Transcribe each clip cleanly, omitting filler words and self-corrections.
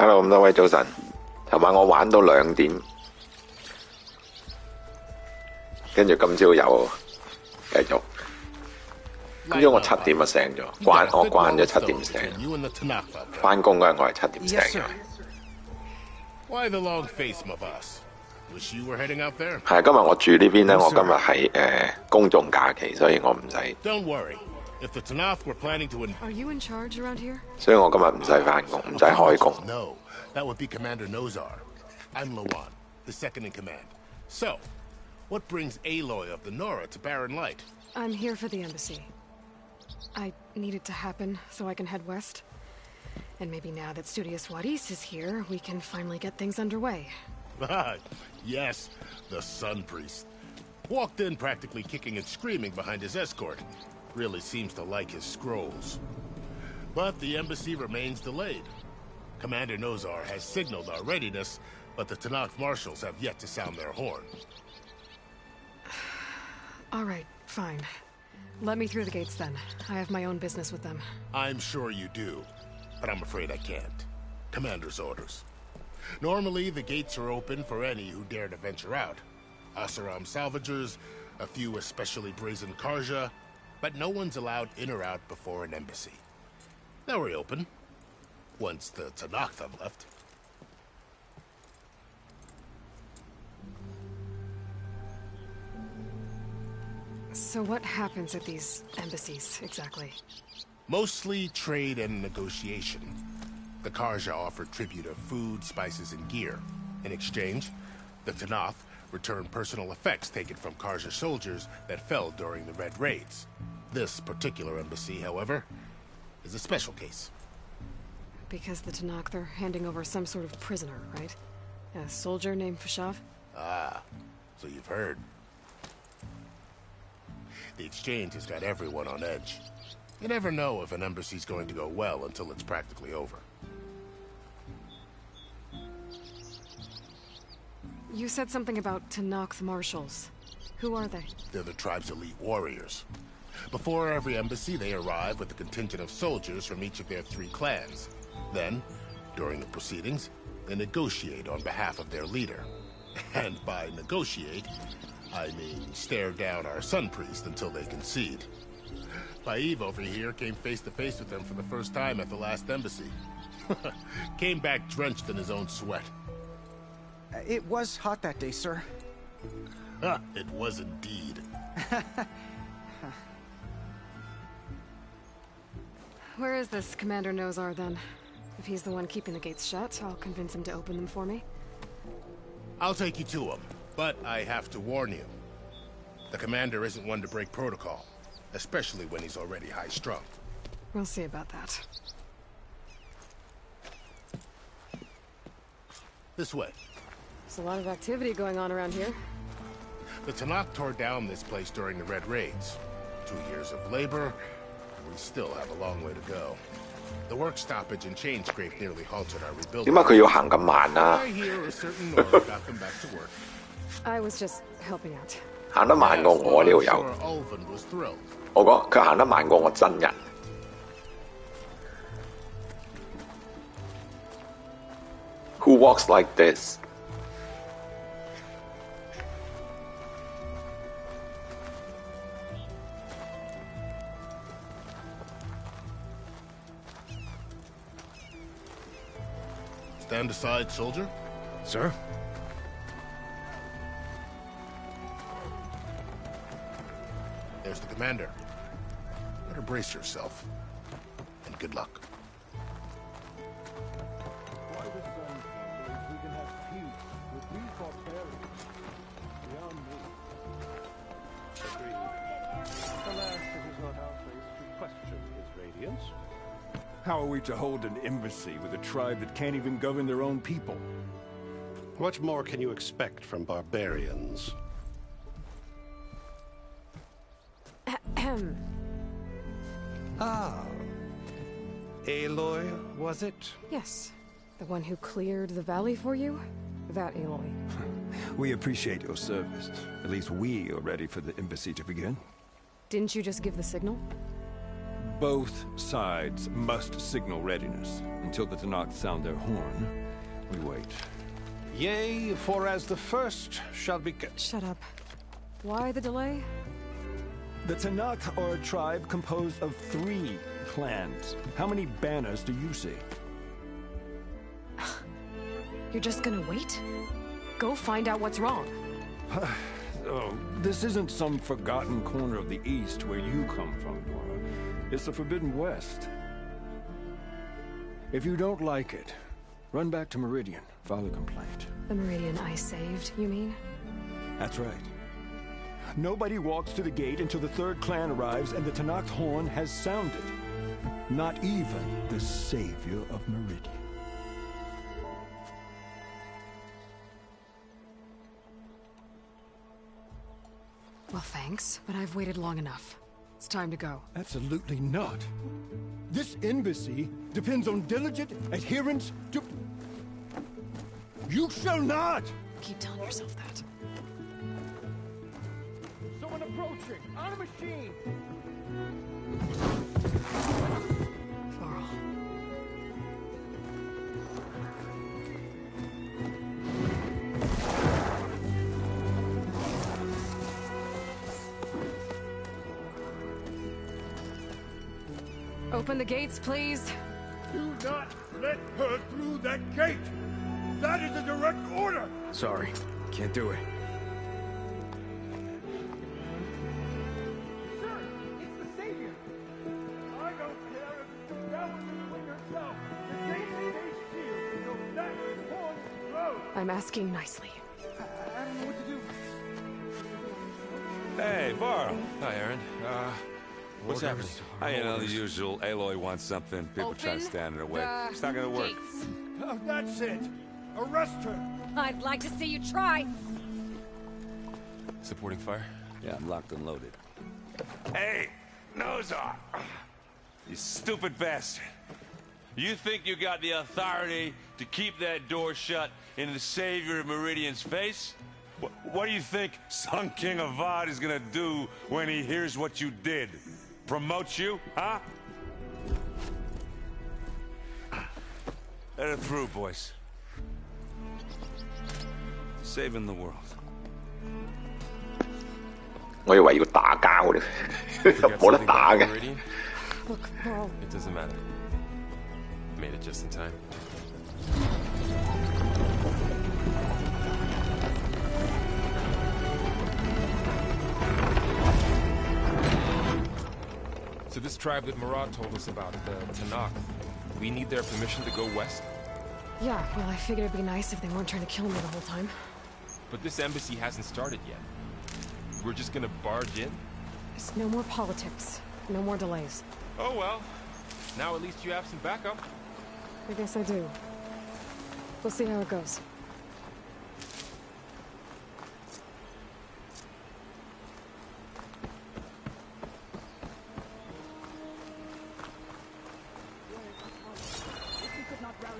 Hello， 咁多位早晨。尋晚我玩到2點，跟住今朝又繼續。今朝我7點就醒咗，我慣咗7點醒。翻工嗰日我係7點醒嘅。係啊，今日我住呢邊咧，我今日係公眾假期，所以我唔使。所以我今日唔使翻工，唔使開工。That would be Commander Nozar. I'm Lawan, the second in command. So, what brings Aloy of the Nora to Barren Light? I'm here for the embassy. I need it to happen so I can head west. And maybe now that Studious Wadis is here, we can finally get things underway. Yes, the Sun Priest. Walked in practically kicking and screaming behind his escort. Really seems to like his scrolls. But the embassy remains delayed. Commander Nozar has signaled our readiness, but the Tanakh marshals have yet to sound their horn. All right, fine. Let me through the gates then. I have my own business with them. I'm sure you do, but I'm afraid I can't. Commander's orders. Normally, the gates are open for any who dare to venture out. Asaram salvagers, a few especially brazen Karja, but no one's allowed in or out before an embassy. They'll reopen. Once the Tanakh have left. So what happens at these embassies, exactly? Mostly trade and negotiation. The Karja offer tribute of food, spices, and gear. In exchange, the Tanakh return personal effects taken from Karja soldiers that fell during the Red Raids. This particular embassy, however, is a special case. Because the Tanakh, they're handing over some sort of prisoner, right? A soldier named Fashav? Ah, so you've heard. The exchange has got everyone on edge. You never know if an embassy's going to go well until it's practically over. You said something about Tanakh marshals. Who are they? They're the tribe's elite warriors. Before every embassy, they arrive with a contingent of soldiers from each of their 3 clans. Then, during the proceedings, they negotiate on behalf of their leader. And by negotiate, I mean stare down our Sun Priest until they concede. Paiv over here came face to face with them for the first time at the last embassy. Came back drenched in his own sweat. It was hot that day, sir. It was indeed. Where is this Commander Nozar, then? If he's the one keeping the gates shut, I'll convince him to open them for me. I'll take you to him, but I have to warn you. The commander isn't one to break protocol, especially when he's already high-strung. We'll see about that. This way. There's a lot of activity going on around here. The Tanakh tore down this place during the Red Raids. 2 years of labor, and we still have a long way to go. The work stoppage and chain scrape nearly halted our rebuilding. 點解佢要行咁慢啊？ I hear a certain Nora got them back to work. I was just helping out. 行得慢過我呢度有。 Sure Ulvin was thrilled. 我講佢行得慢過我真人。Who walks like this? Stand aside, soldier. Sir? There's the commander. Better brace yourself. And good luck. Why the sun we can have peace with these barbarians beyond me. Agreed. Alas, it is not our place to question his radiance. How are we to hold an embassy with a tribe that can't even govern their own people? What more can you expect from barbarians? Ahem. Ah. Aloy, was it? Yes. The one who cleared the valley for you? That Aloy. We appreciate your service. At least we are ready for the embassy to begin. Didn't you just give the signal? Both sides must signal readiness. Until the Tanakh sound their horn, we wait. Yea, for as the first shall be... Shut up. Why the delay? The Tanakh are a tribe composed of 3 clans. How many banners do you see? You're just gonna wait? Go find out what's wrong. Oh, this isn't some forgotten corner of the East where you come from, Nora. It's the Forbidden West. If you don't like it, run back to Meridian, file a complaint. The Meridian I saved, you mean? That's right. Nobody walks to the gate until the 3rd clan arrives and the Tanakh's horn has sounded. Not even the savior of Meridian. Well, thanks, but I've waited long enough. It's time to go. Absolutely not. This embassy depends on diligent adherence to... You shall not! Keep telling yourself that. Someone approaching! On a machine! Varl. Open the gates, please. Do not let her through that gate! That is a direct order! Sorry, can't do it. Sir, it's the Savior! I don't care if it's the devil in the wing herself! The gate made a shield, so that horn blows! I'm asking nicely. I don't know what to do. Hey, Varl. Hi, Aaron. What's happening? You know, the usual. Aloy wants something. People try to stand in her way. It's not gonna work. Gates. Oh, that's it! Arrest her! I'd like to see you try. Supporting fire? Yeah, I'm locked and loaded. Hey, Nozar! You stupid bastard. You think you got the authority to keep that door shut in the Savior of Meridian's face? What do you think Sun King Avad is gonna do when he hears what you did? Promote you, huh? Let her through, boys. Saving the world. 我以為要打交咧，冇得打嘅。 Look, Varl. It doesn't matter. Made it just in time. So this tribe that Murad told us about, the Tanakh, we need their permission to go west? Yeah, well, I figured it'd be nice if they weren't trying to kill me the whole time. But this embassy hasn't started yet. We're just gonna barge in? There's no more politics. No more delays. Oh well. Now at least you have some backup. I guess I do. We'll see how it goes.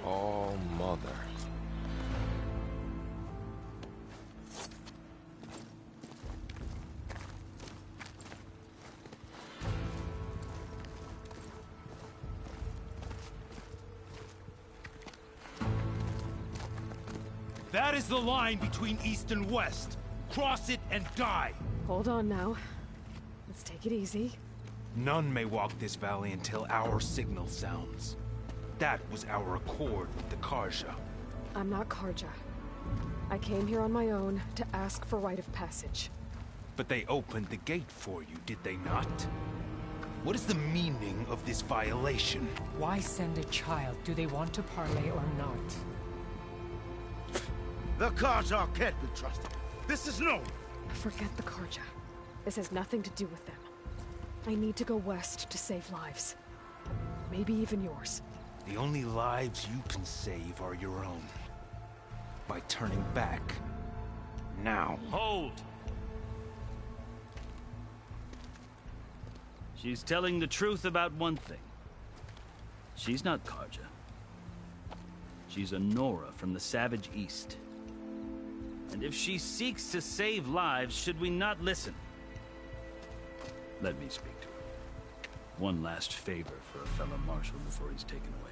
Oh, mother. That is the line between East and West. Cross it and die. Hold on now. Let's take it easy. None may walk this valley until our signal sounds. That was our accord with the Karja. I'm not Karja. I came here on my own to ask for rite of passage. But they opened the gate for you, did they not? What is the meaning of this violation? Why send a child? Do they want to parley or not? The Karja can't be trusted. This is known. Forget the Karja. This has nothing to do with them. I need to go west to save lives. Maybe even yours. The only lives you can save are your own. By turning back. Now. Hold! She's telling the truth about one thing. She's not Karja. She's a Nora from the Savage East. And if she seeks to save lives, should we not listen? Let me speak to her. One last favor for a fellow marshal before he's taken away.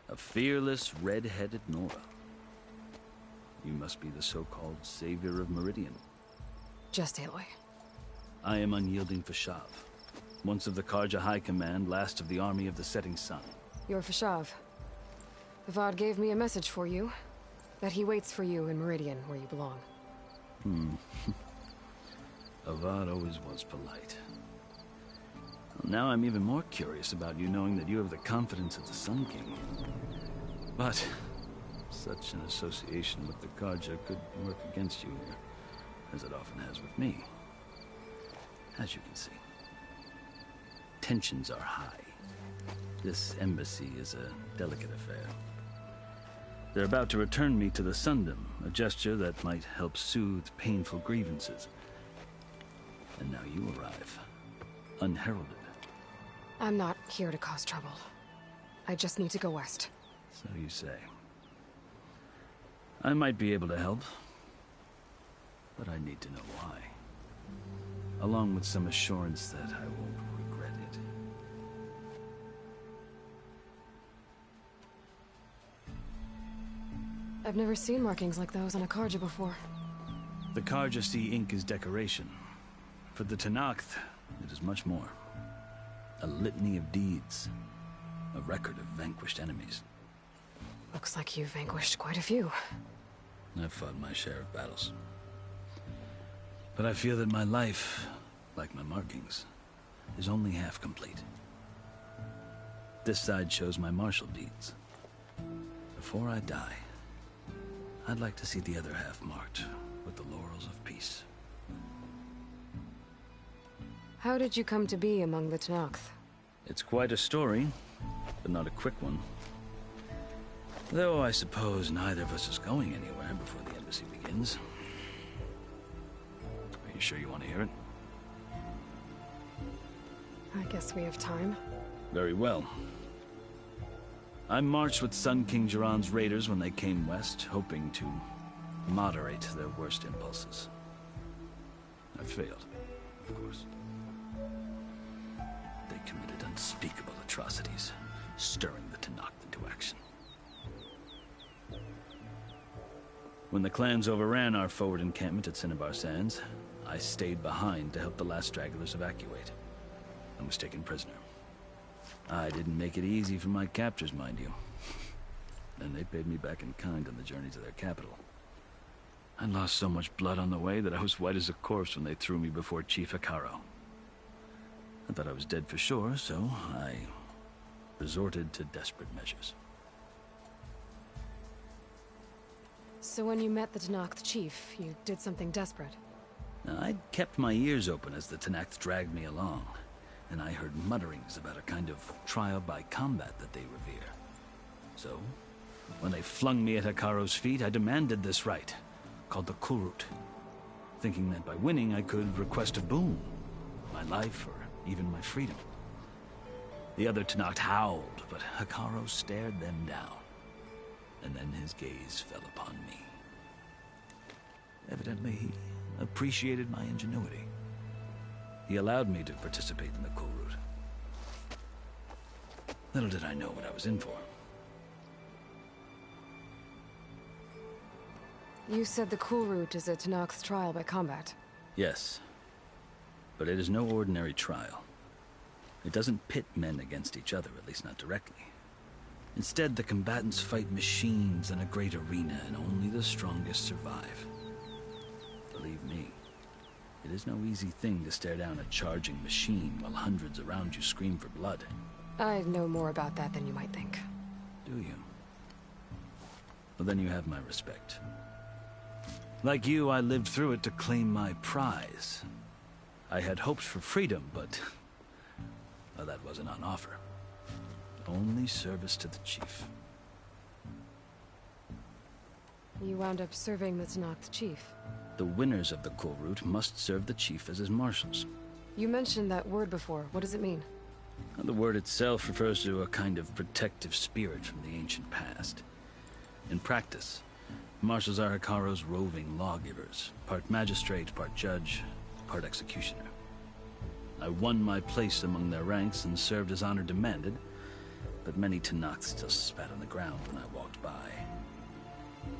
A fearless, red-headed Nora. You must be the so-called savior of Meridian. Just Aloy. I am unyielding Fashav, once of the Karja High Command, last of the army of the Setting Sun. You're Fashav. Avad gave me a message for you. That he waits for you in Meridian, where you belong. Avad always was polite. Well, now I'm even more curious about you knowing that you have the confidence of the Sun King. But such an association with the Karja could work against you here, as it often has with me. As you can see, tensions are high. This embassy is a delicate affair. They're about to return me to the Sundom, a gesture that might help soothe painful grievances. And now you arrive, unheralded. I'm not here to cause trouble. I just need to go west. So you say. I might be able to help, but I need to know why. Along with some assurance that I won't regret it. I've never seen markings like those on a Karja before. The Karja see ink as decoration. For the Tenakth, it is much more. A litany of deeds. A record of vanquished enemies. Looks like you've vanquished quite a few. I've fought my share of battles. But I feel that my life, like my markings, is only half complete. This side shows my martial deeds. Before I die, I'd like to see the other half marked with the laurels of peace. How did you come to be among the Tenakth? It's quite a story, but not a quick one. Though I suppose neither of us is going anywhere before the embassy begins. Are you sure you want to hear it? I guess we have time. Very well. I marched with Sun King Jiran's raiders when they came west, hoping to moderate their worst impulses. I failed, of course. They committed unspeakable atrocities, stirring the Tenakth into action. When the clans overran our forward encampment at Cinnabar Sands, I stayed behind to help the last stragglers evacuate, and was taken prisoner. I didn't make it easy for my captors, mind you. And they paid me back in kind on the journey to their capital. I lost so much blood on the way that I was white as a corpse when they threw me before Chief Hikaro. I thought I was dead for sure, so I resorted to desperate measures. So when you met the Tenakth chief, you did something desperate? I'd kept my ears open as the Tenakth dragged me along, and I heard mutterings about a kind of trial by combat that they revere. So, when they flung me at Hikaro's feet, I demanded this right, called the Kurut, thinking that by winning I could request a boon, my life or even my freedom. The other Tenakth howled, but Hikaro stared them down, and then his gaze fell upon me. Evidently, he appreciated my ingenuity. He allowed me to participate in the Kurut. Little did I know what I was in for. You said the Kurut is a Tenakth trial by combat. Yes, but it is no ordinary trial. It doesn't pit men against each other, at least not directly. Instead, the combatants fight machines in a great arena, and only the strongest survive. Believe me, it is no easy thing to stare down a charging machine while hundreds around you scream for blood. I know more about that than you might think. Do you? Well, then you have my respect. Like you, I lived through it to claim my prize. I had hoped for freedom, but well, that wasn't on offer. Only service to the chief. You wound up serving the Tenakth chief. The winners of the Kurut must serve the chief as his marshals. You mentioned that word before. What does it mean? The word itself refers to a kind of protective spirit from the ancient past. In practice, marshals are Hikaru's roving lawgivers, part magistrate, part judge, part executioner. I won my place among their ranks and served as honor demanded, but many Tenaks still spat on the ground when I walked by.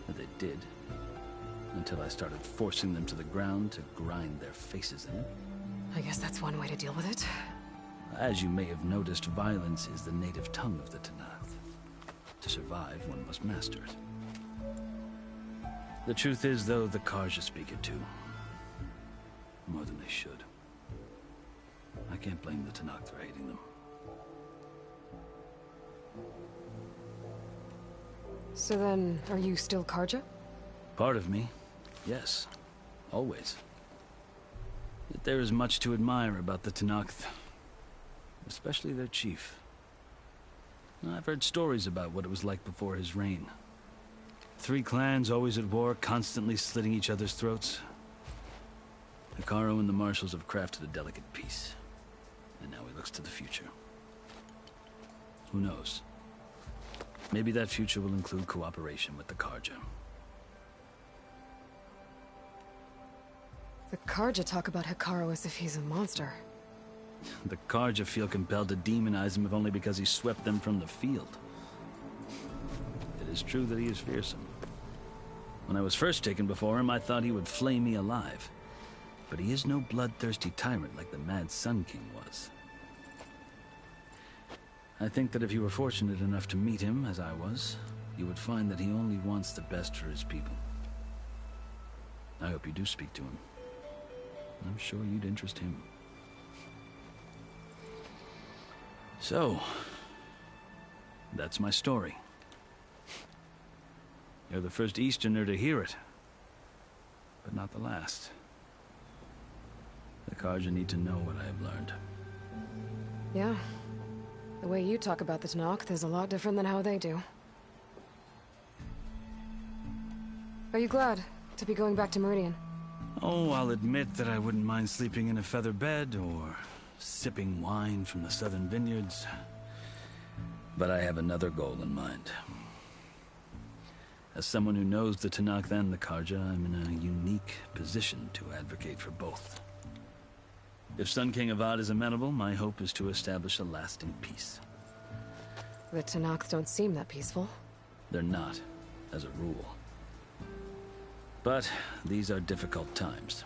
And they did, until I started forcing them to the ground to grind their faces in. I guess that's one way to deal with it. As you may have noticed, violence is the native tongue of the Tenakth. To survive, one must master it. The truth is, though, the Karja speak it too. More than they should. I can't blame the Tenakth for hating them. So then, are you still Karja? Part of me, yes. Always. Yet there is much to admire about the Tenakth. Especially their chief. I've heard stories about what it was like before his reign. 3 clans always at war, constantly slitting each other's throats. Hikaru and the marshals have crafted a delicate peace. And now he looks to the future. Who knows? Maybe that future will include cooperation with the Karja. The Karja talk about Hikaru as if he's a monster. The Karja feel compelled to demonize him if only because he swept them from the field. It is true that he is fearsome. When I was first taken before him, I thought he would flay me alive. But he is no bloodthirsty tyrant like the Mad Sun King was. I think that if you were fortunate enough to meet him, as I was, you would find that he only wants the best for his people. I hope you do speak to him. I'm sure you'd interest him. So, that's my story. You're the first Easterner to hear it, but not the last. The Karja need to know what I have learned. Yeah. The way you talk about the Tenakth is a lot different than how they do. Are you glad to be going back to Meridian? Oh, I'll admit that I wouldn't mind sleeping in a feather bed or sipping wine from the southern vineyards. But I have another goal in mind. As someone who knows the Tenakth and the Karja, I'm in a unique position to advocate for both. If Sun King Avad is amenable, my hope is to establish a lasting peace. The Tenakth don't seem that peaceful. They're not, as a rule. But these are difficult times.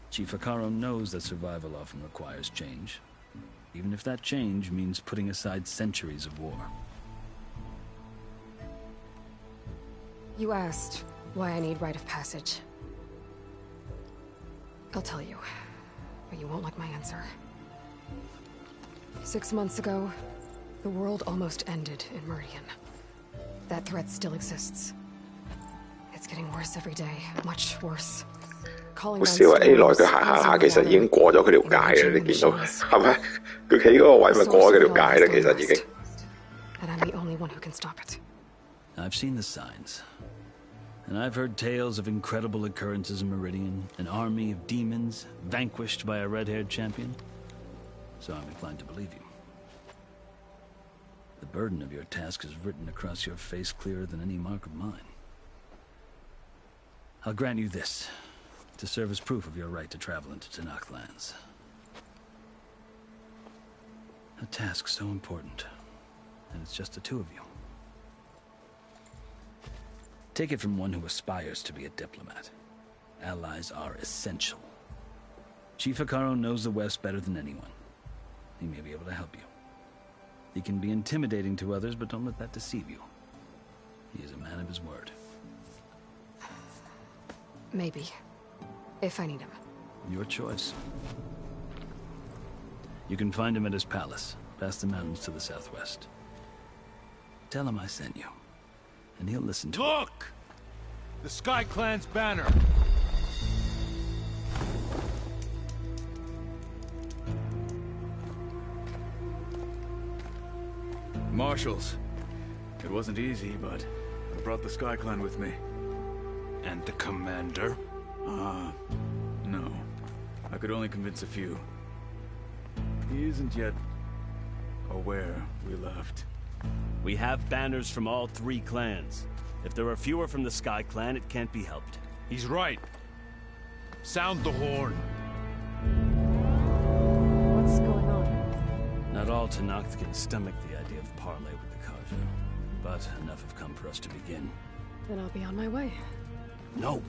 Chief Hikaru knows that survival often requires change, even if that change means putting aside centuries of war. You asked why I need rite of passage. I'll tell you, but you won't like my answer. 6 months ago, the world almost ended in Meridian. That threat still exists. It's getting worse every day, much worse. 好笑啊 ！A 內佢行行下，其實已經過咗佢條界啦，你見到係咪？佢企嗰個位咪過咗佢條界啦，其實已經。And I'm the only one who can stop it. I've seen the signs. And I've heard tales of incredible occurrences in Meridian, an army of demons vanquished by a red-haired champion. So I'm inclined to believe you. The burden of your task is written across your face clearer than any mark of mine. I'll grant you this, to serve as proof of your right to travel into Tenakth lands. A task so important, and it's just the 2 of you. Take it from one who aspires to be a diplomat. Allies are essential. Chief Hikaru knows the West better than anyone. He may be able to help you. He can be intimidating to others, but don't let that deceive you. He is a man of his word. Maybe. If I need him. Your choice. You can find him at his palace, past the mountains to the southwest. Tell him I sent you, and he'll listen to it. Look! The Sky Clan's banner! Marshals. It wasn't easy, but I brought the Sky Clan with me. And the commander? No. I could only convince a few. He isn't yet where we left. We have banners from all 3 clans. If there are fewer from the Sky Clan, it can't be helped. He's right. Sound the horn. What's going on? Not all Tenakth can stomach the idea of parley with the Karja, but enough have come for us to begin. Then I'll be on my way. No!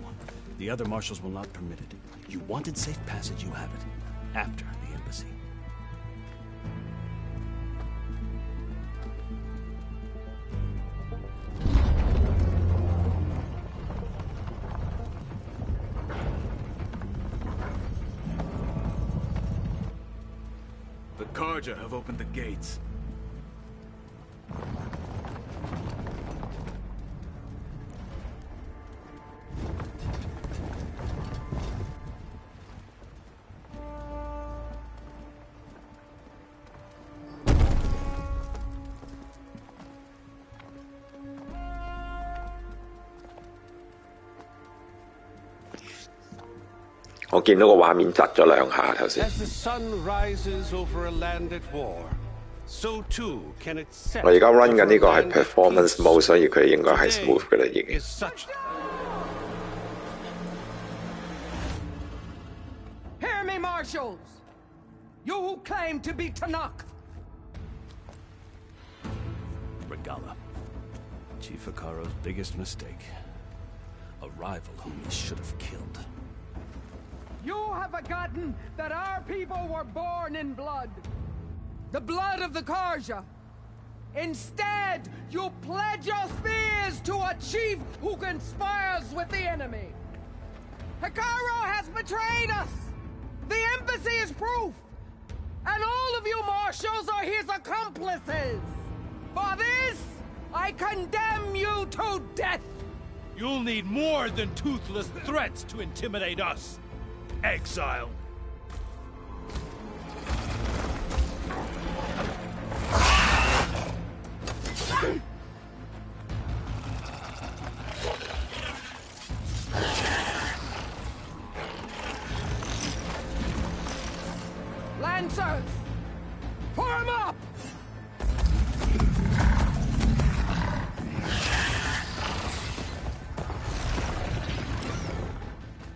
The other marshals will not permit it. You wanted safe passage, you have it. After the embassy. The Karja have opened the gates.我見到個畫面窒咗兩下頭先。 As the sun rises over a land at war, so too can it set. 我而家 run 緊呢個係 performance mode， 所以佢應該係 smooth 嘅啦已經。 Hear me, marshals! You who claim to be Tenakth! Regala. Chief Hikaro's biggest mistake. A rival whom he should have killed. You have forgotten that our people were born in blood. The blood of the Karja. Instead, you pledge your spears to a chief who conspires with the enemy. Hikaro has betrayed us! The embassy is proof! And all of you marshals are his accomplices! For this, I condemn you to death! You'll need more than toothless threats to intimidate us. Exile. Lancers! Form up!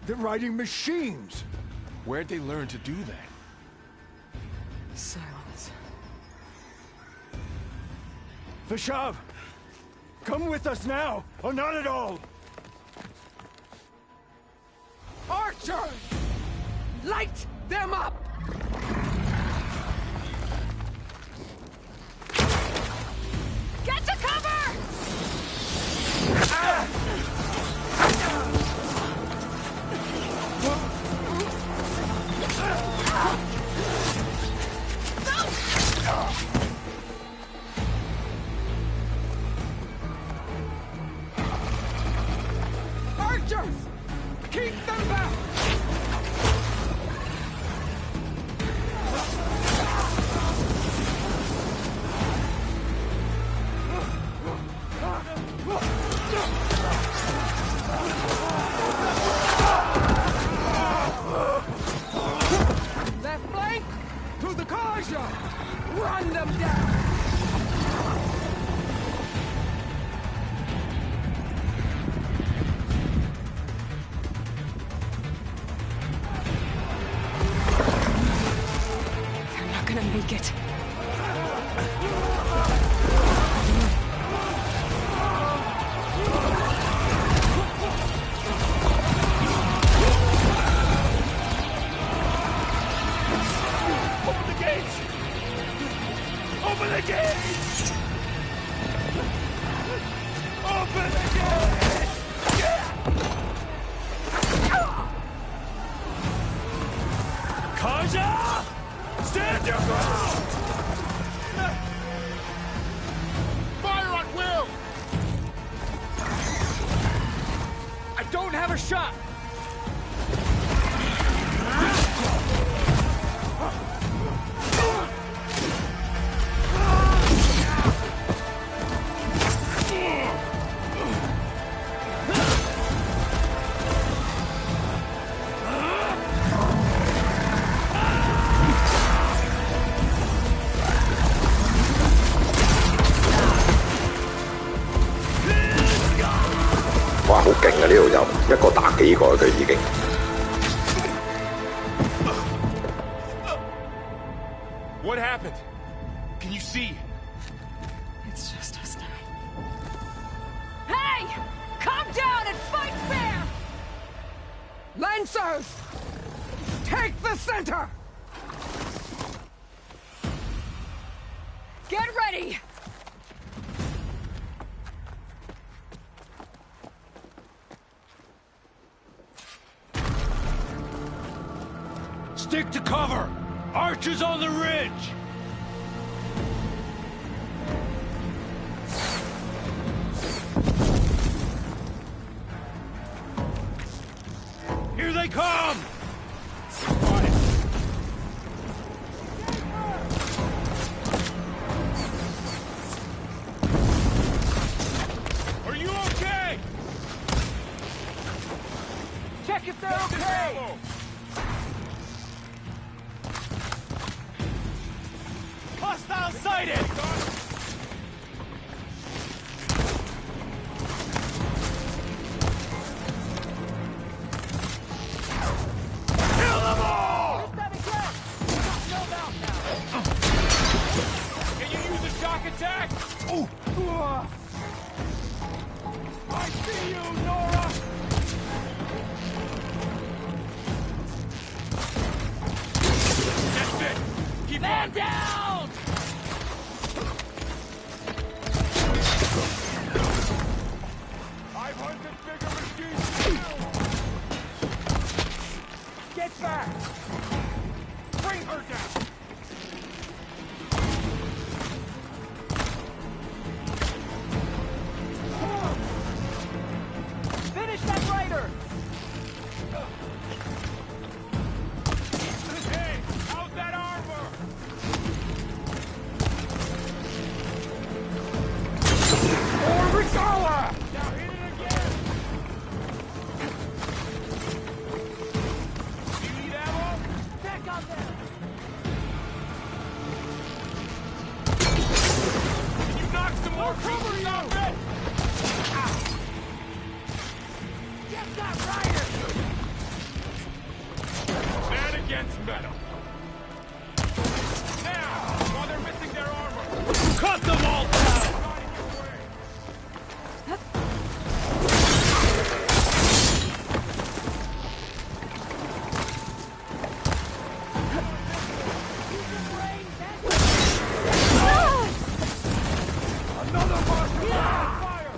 They're riding machines! Where'd they learn to do that? Silence. Vashav! Come with us now, or not at all! Archers! Light them up! Get to cover! Archers! Keep them back! Left flank! To the Karja! Run them down! They're not gonna make it. Open the gates! Open the gates! Open the gates! Karja! Stand your ground! Fire at will! I don't have a shot! 呢度有一個打幾個佢已經。What happened? Can you see? It's just us now. Hey! Calm down and fight fair! Lancers! Take the center! Get ready! Stick to cover! Archers on the ridge! Here they come! Are you okay? Check if they're okay! Hostile sighted! Kill them all! Can you use a shock attack? Ooh. I see you, Nora! That's it! Keep Man on! down! I've hunted bigger machines too! Get back! Bring her down! Finish that rider! Hey! How's that armor? Or Regala! Now hit it again! Do you need ammo? Back on them! Can you knock some more pieces off it? Get that rider! Man against metal. Now, while they're missing their armor. Cut them all down! Another marker! Fire!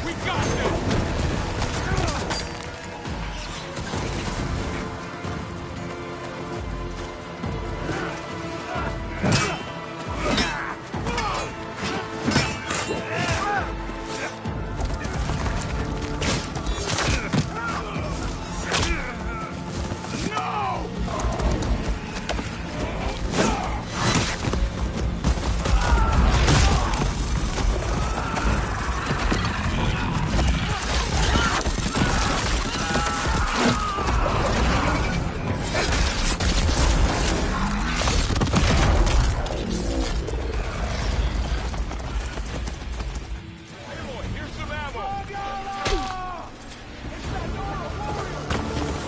We got them! Hey boy, here's some ammo!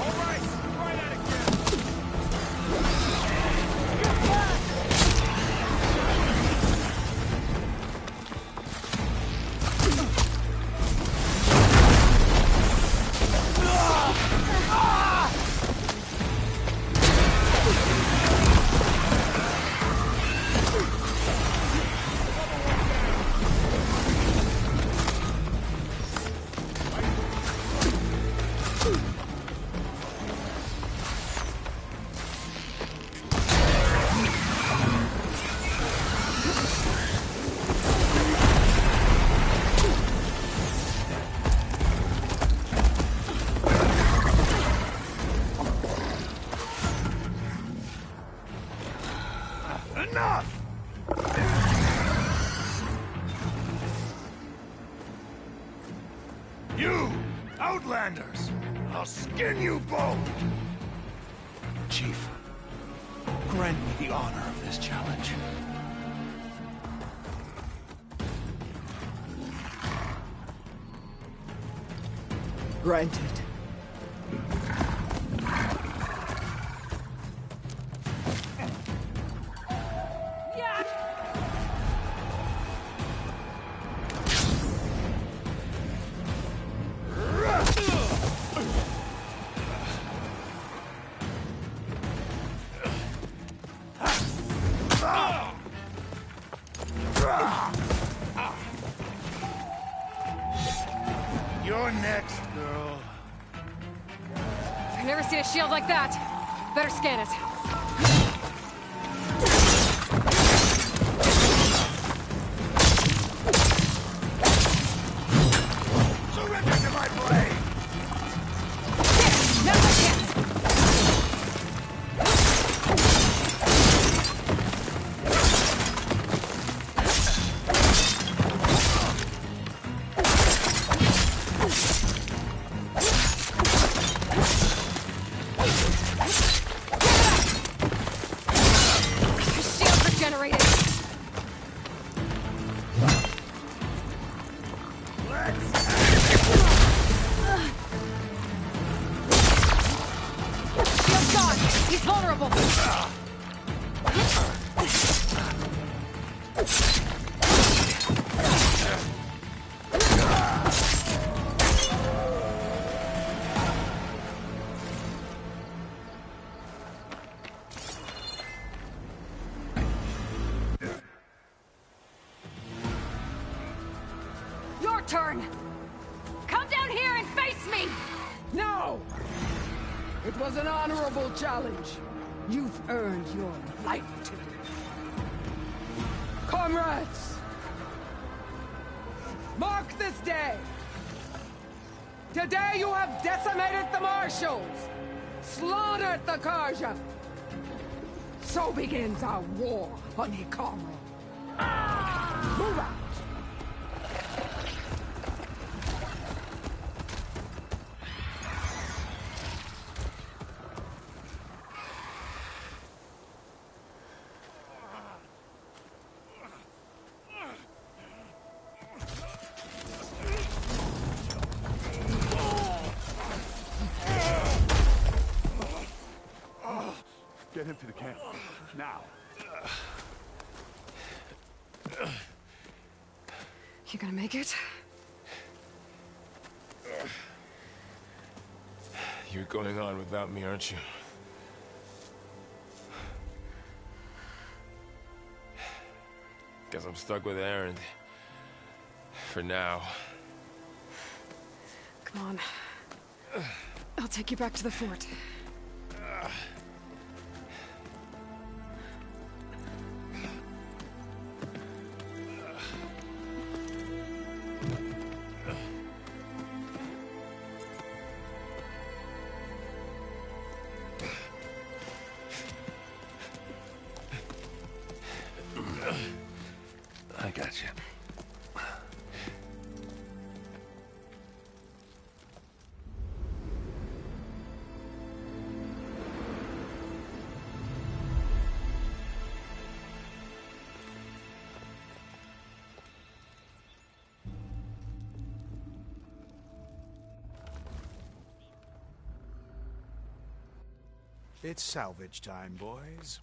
All right, try that again. Enough! Outlanders! I'll skin you both! Chief, grant me the honor of this challenge. Granted. You're next, girl. I've never seen a shield like that. Better scan it. Surrender to my blade! There! Now's my chance! Turn! Come down here and face me! No! It was an honorable challenge. You've earned your life to. Comrades! Mark this day! Today you have decimated the Marshals! Slaughtered the Karja! So begins our war on Hikaru. Move out! Get him to the camp. Now. You gonna make it? You're going on without me, aren't you? Guess I'm stuck with Aaron. For now. Come on. I'll take you back to the fort. I got you. It's salvage time, boys.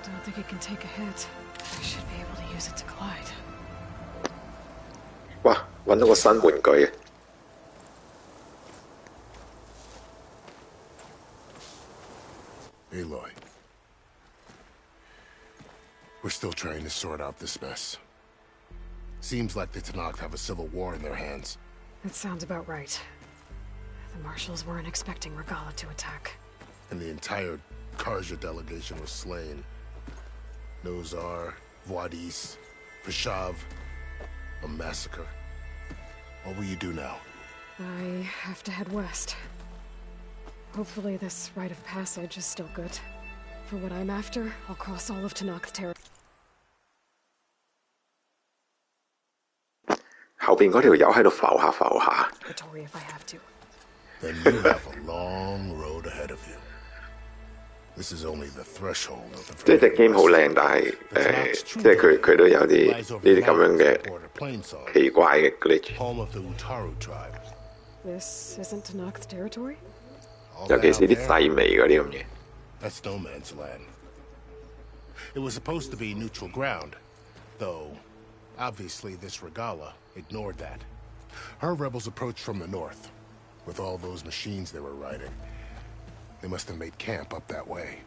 Don't think it can take a hit. I should be able to use it to glide. 哇！揾到個新玩具啊！ Aloy. We're still trying to sort out this mess. Seems like the Tanakh have a civil war in their hands. That sounds about right. The Marshals weren't expecting Regala to attack. And the entire Karja delegation was slain. Nozar, Wadis, Fashav, a massacre. What will you do now? I have to head west. Hopefully this rite of passage is still good. For what I'm after, I'll cross all of Tanakh territory. 後邊嗰條友喺度浮下浮下。If I have to. Then you have a long road ahead of you. This is only the threshold of the. 即係隻 game 好靚，但係即係佢都有啲呢啲咁樣嘅奇怪嘅 glitch。This isn't Tanakh territory? 尤其是啲細微嗰啲咁嘢。That's no man's land. It was supposed to be neutral ground, though obviously this Regala ignored that. Her rebels approached from the north, with all those machines they were riding. They must have made camp up that way.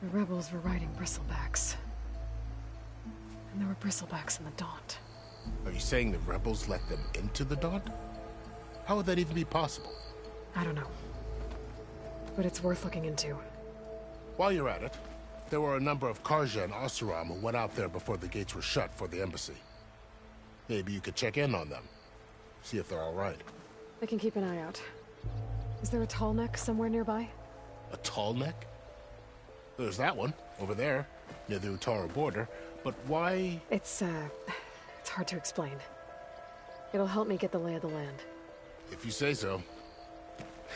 The rebels were riding bristlebacks. And there were bristlebacks in the Daunt. Are you saying the rebels let them into the Daunt? How would that even be possible? I don't know. But it's worth looking into. While you're at it, there were a number of Karja and Oseram who went out there before the gates were shut for the embassy. Maybe you could check in on them. See if they're all right. I can keep an eye out. Is there a tall neck somewhere nearby? A tall neck? There's that one, over there, near the Utaru border. But why? It's hard to explain. It'll help me get the lay of the land. If you say so.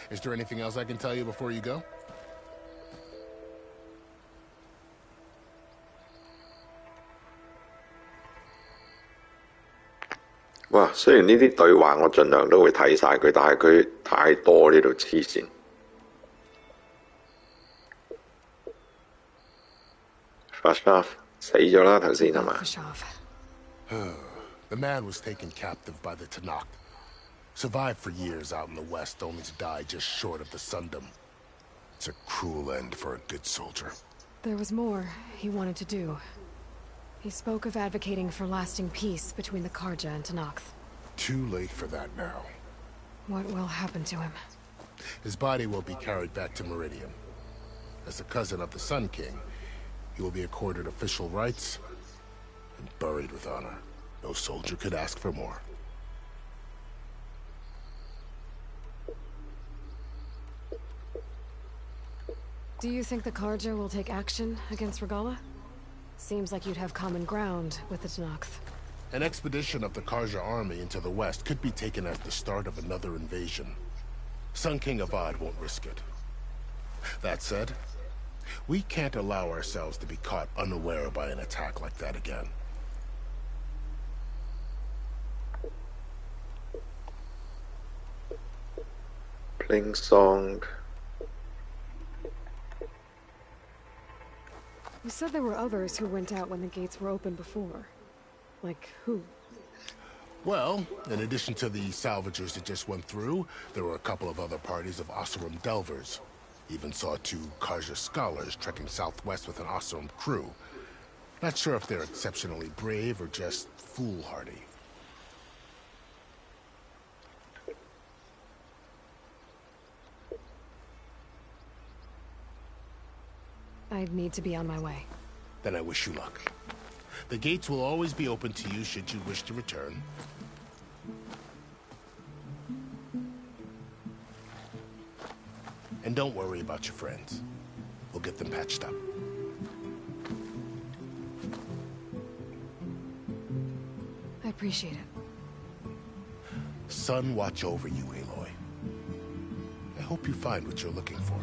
Is there anything else I can tell you before you go? Wow, 哇！雖然呢啲對話我盡量都會睇晒佢，但係佢太多呢度黐線。Fashav 死咗啦，頭先係嘛？ The man was taken captive by the Tanakh. Survived for years out in the west, only to die just short of the Sundom. It's a cruel end for a good soldier. There was more he wanted to do. He spoke of advocating for lasting peace between the Karja and Tanakh. Too late for that now. What will happen to him? His body will be carried back to Meridian. As a cousin of the Sun King, he will be accorded official rights and buried with honor. No soldier could ask for more. Do you think the Karja will take action against Regala? Seems like you'd have common ground with the Tanakh. An expedition of the Karja army into the west could be taken as the start of another invasion. Sun King Avad won't risk it. That said, we can't allow ourselves to be caught unaware by an attack like that again. Pling song. You said there were others who went out when the gates were open before. Like who? Well, in addition to the salvagers that just went through, there were a couple of other parties of Oseram delvers. Even saw 2 Karja scholars trekking southwest with an Oseram crew. Not sure if they're exceptionally brave or just foolhardy. I'd need to be on my way. Then I wish you luck. The gates will always be open to you should you wish to return. And don't worry about your friends. We'll get them patched up. I appreciate it. Sun watch over you, Aloy. I hope you find what you're looking for.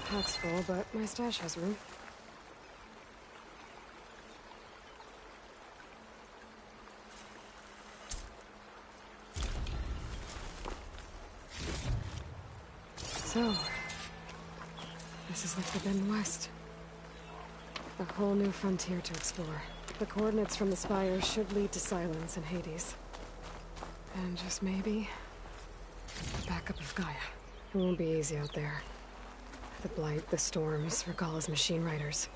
Pack's full, but my stash has room. So, this is the Forbidden West. A whole new frontier to explore. The coordinates from the spire should lead to Silence and Hades. And just maybe, The backup of Gaia. It won't be easy out there. The blight, the storms, Regalla's machine riders.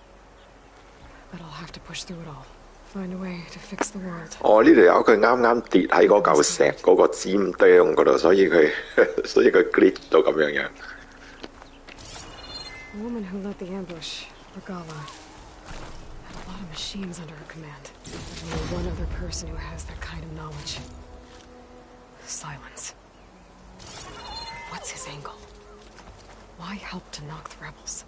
But I'll have to push through it all. Find a way to fix the world. 哦，呢條友佢啱啱跌喺嗰嚿石嗰個尖釘嗰度，所以佢glitch 到咁樣樣。The woman who led the ambush, Regalla, had a lot of machines under her command. There's only one other person who has that kind of knowledge. Silence. What's his angle? Why help to knock the rebels?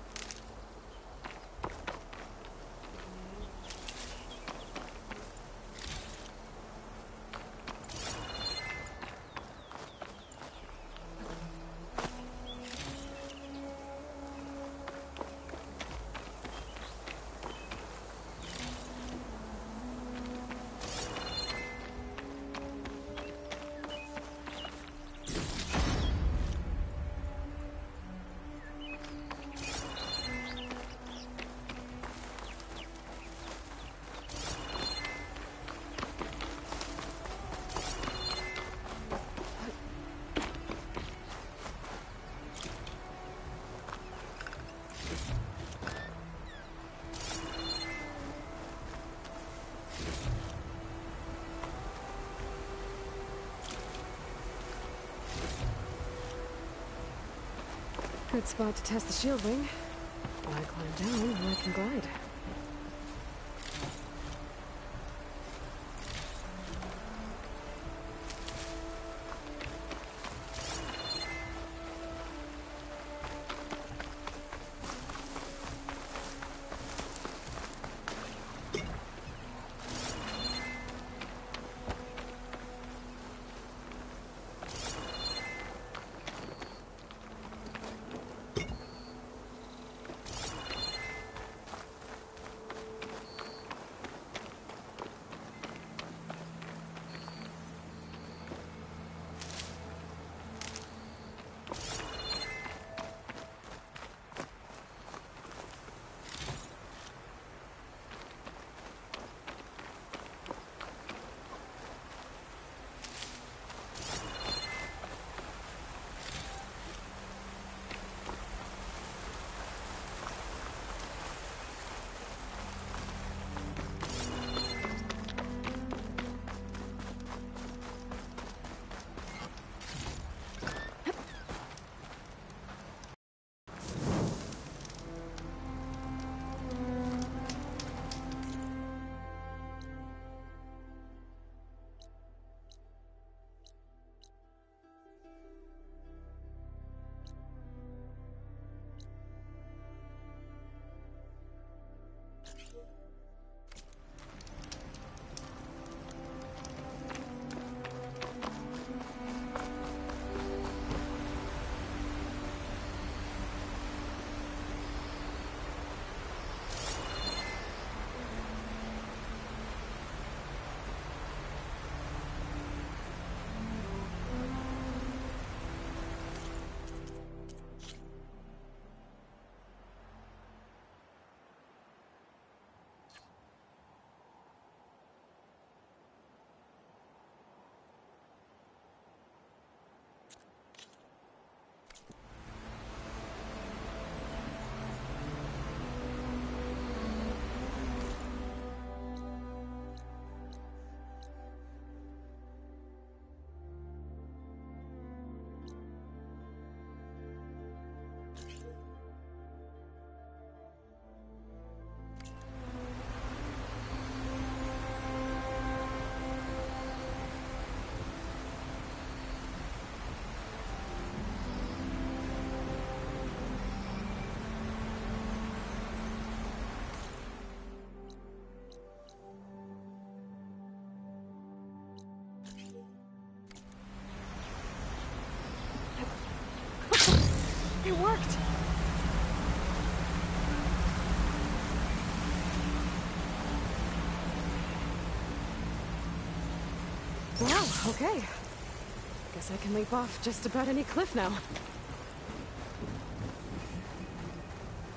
Good spot to test the shield wing. Why climb down when I can glide? It worked! Wow, okay. Guess I can leap off just about any cliff now.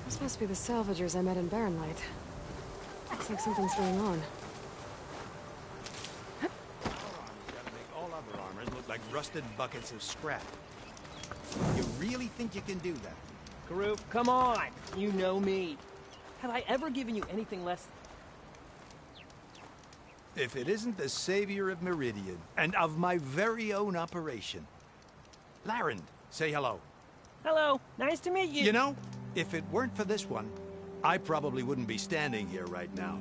This must be the salvagers I met in Barren Light. Looks like something's going on. Gotta make all other armors look like rusted buckets of scrap. really think you can do that? Karuk, come on! You know me. Have I ever given you anything less? If it isn't the savior of Meridian, and of my very own operation. Laren, say hello. Hello, nice to meet you. You know, if it weren't for this one, I probably wouldn't be standing here right now.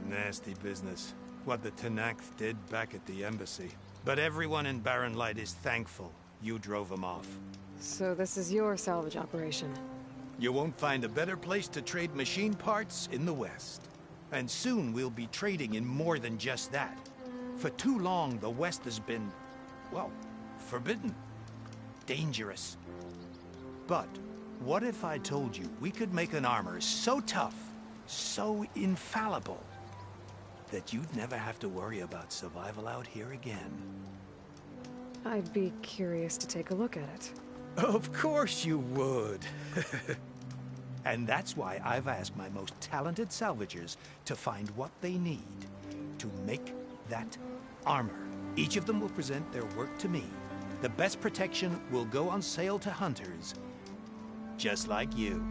Nasty business. What the Tenakth did back at the embassy. But everyone in Barren Light is thankful you drove them off. So this is your salvage operation? You won't find a better place to trade machine parts in the West. And soon we'll be trading in more than just that. For too long, the West has been, well, forbidden. Dangerous. But what if I told you we could make an armor so tough, so infallible, that you'd never have to worry about survival out here again? I'd be curious to take a look at it. Of course you would. And that's why I've asked my most talented salvagers to find what they need to make that armor. Each of them will present their work to me. The best protection will go on sale to hunters, just like you.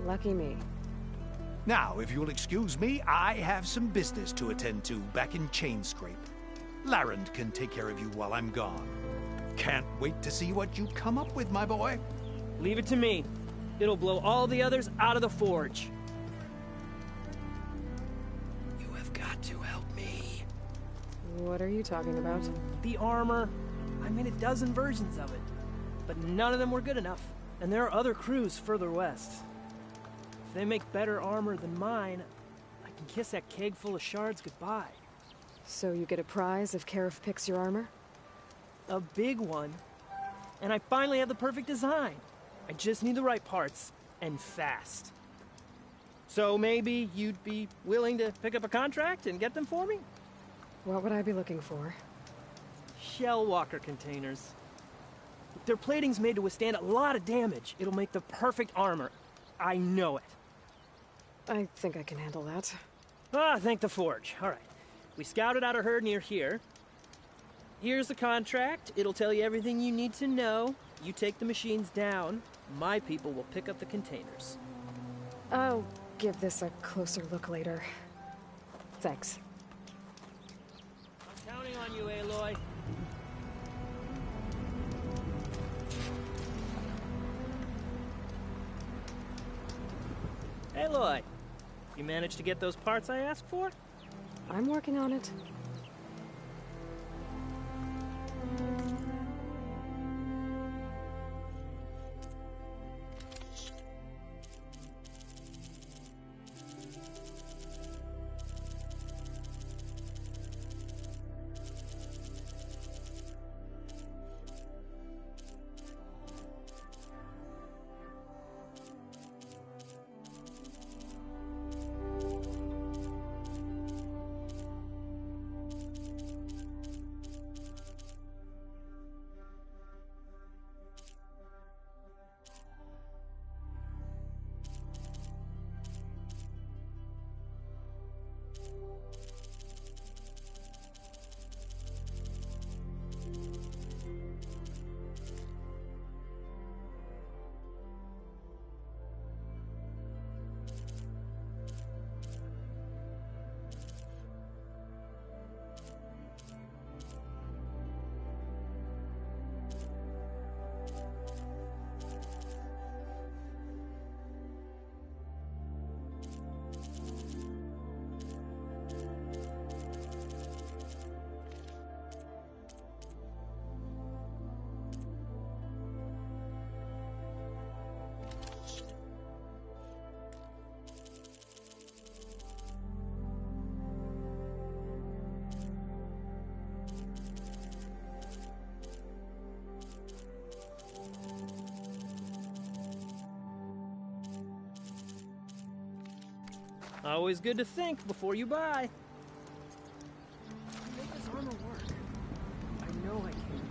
Lucky me. Now, if you'll excuse me, I have some business to attend to back in Chainscrape. Laren can take care of you while I'm gone. Can't wait to see what you come up with, my boy. Leave it to me. It'll blow all the others out of the forge. You have got to help me. What are you talking about? The armor. I made a dozen versions of it, but none of them were good enough. And there are other crews further west. If they make better armor than mine, I can kiss that keg full of shards goodbye. So you get a prize if Karif picks your armor? A big one. And I finally have the perfect design. I just need the right parts, and fast. So maybe you'd be willing to pick up a contract and get them for me? What would I be looking for? Shell walker containers. Their plating's made to withstand a lot of damage. It'll make the perfect armor. I know it. I think I can handle that. Ah, thank the forge. All right. We scouted out a herd near here. Here's the contract. It'll tell you everything you need to know. You take the machines down. My people will pick up the containers. I'll give this a closer look later. Thanks. I'm counting on you, Aloy. Aloy, you managed to get those parts I asked for? I'm working on it. Always good to think before you buy. Make this armor work. I know I can.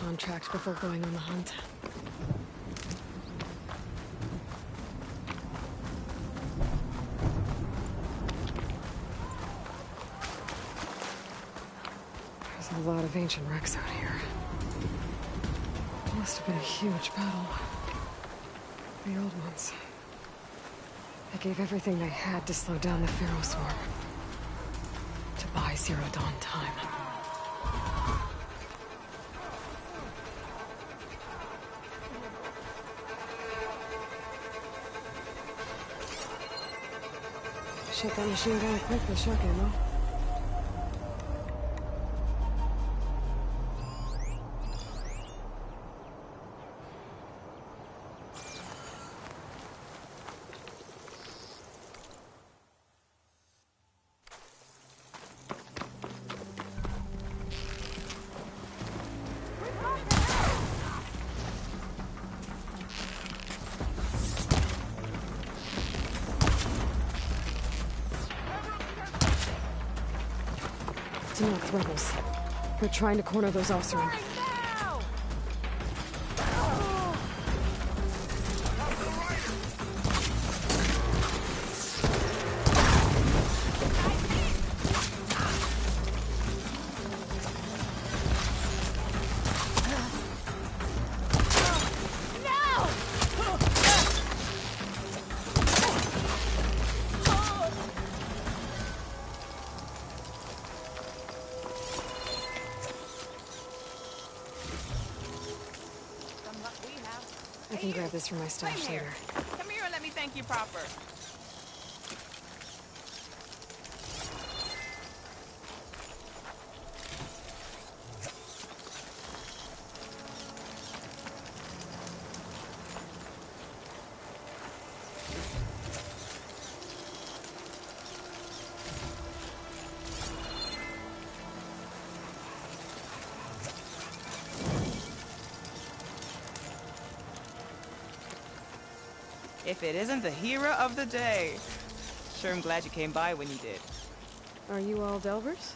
contract before going on the hunt. There's a lot of ancient wrecks out here. It must have been a huge battle. The old ones. They gave everything they had to slow down the Pharaoh swarm. To buy Zero Dawn time. Shut that machine down quick with shock ammo. Tanakh rebels. They're trying to corner those Osirian. I can grab this from my stash later. Come here and let me thank you proper. If it isn't the hero of the day. Sure, I'm glad you came by when you did. Are you all Delvers?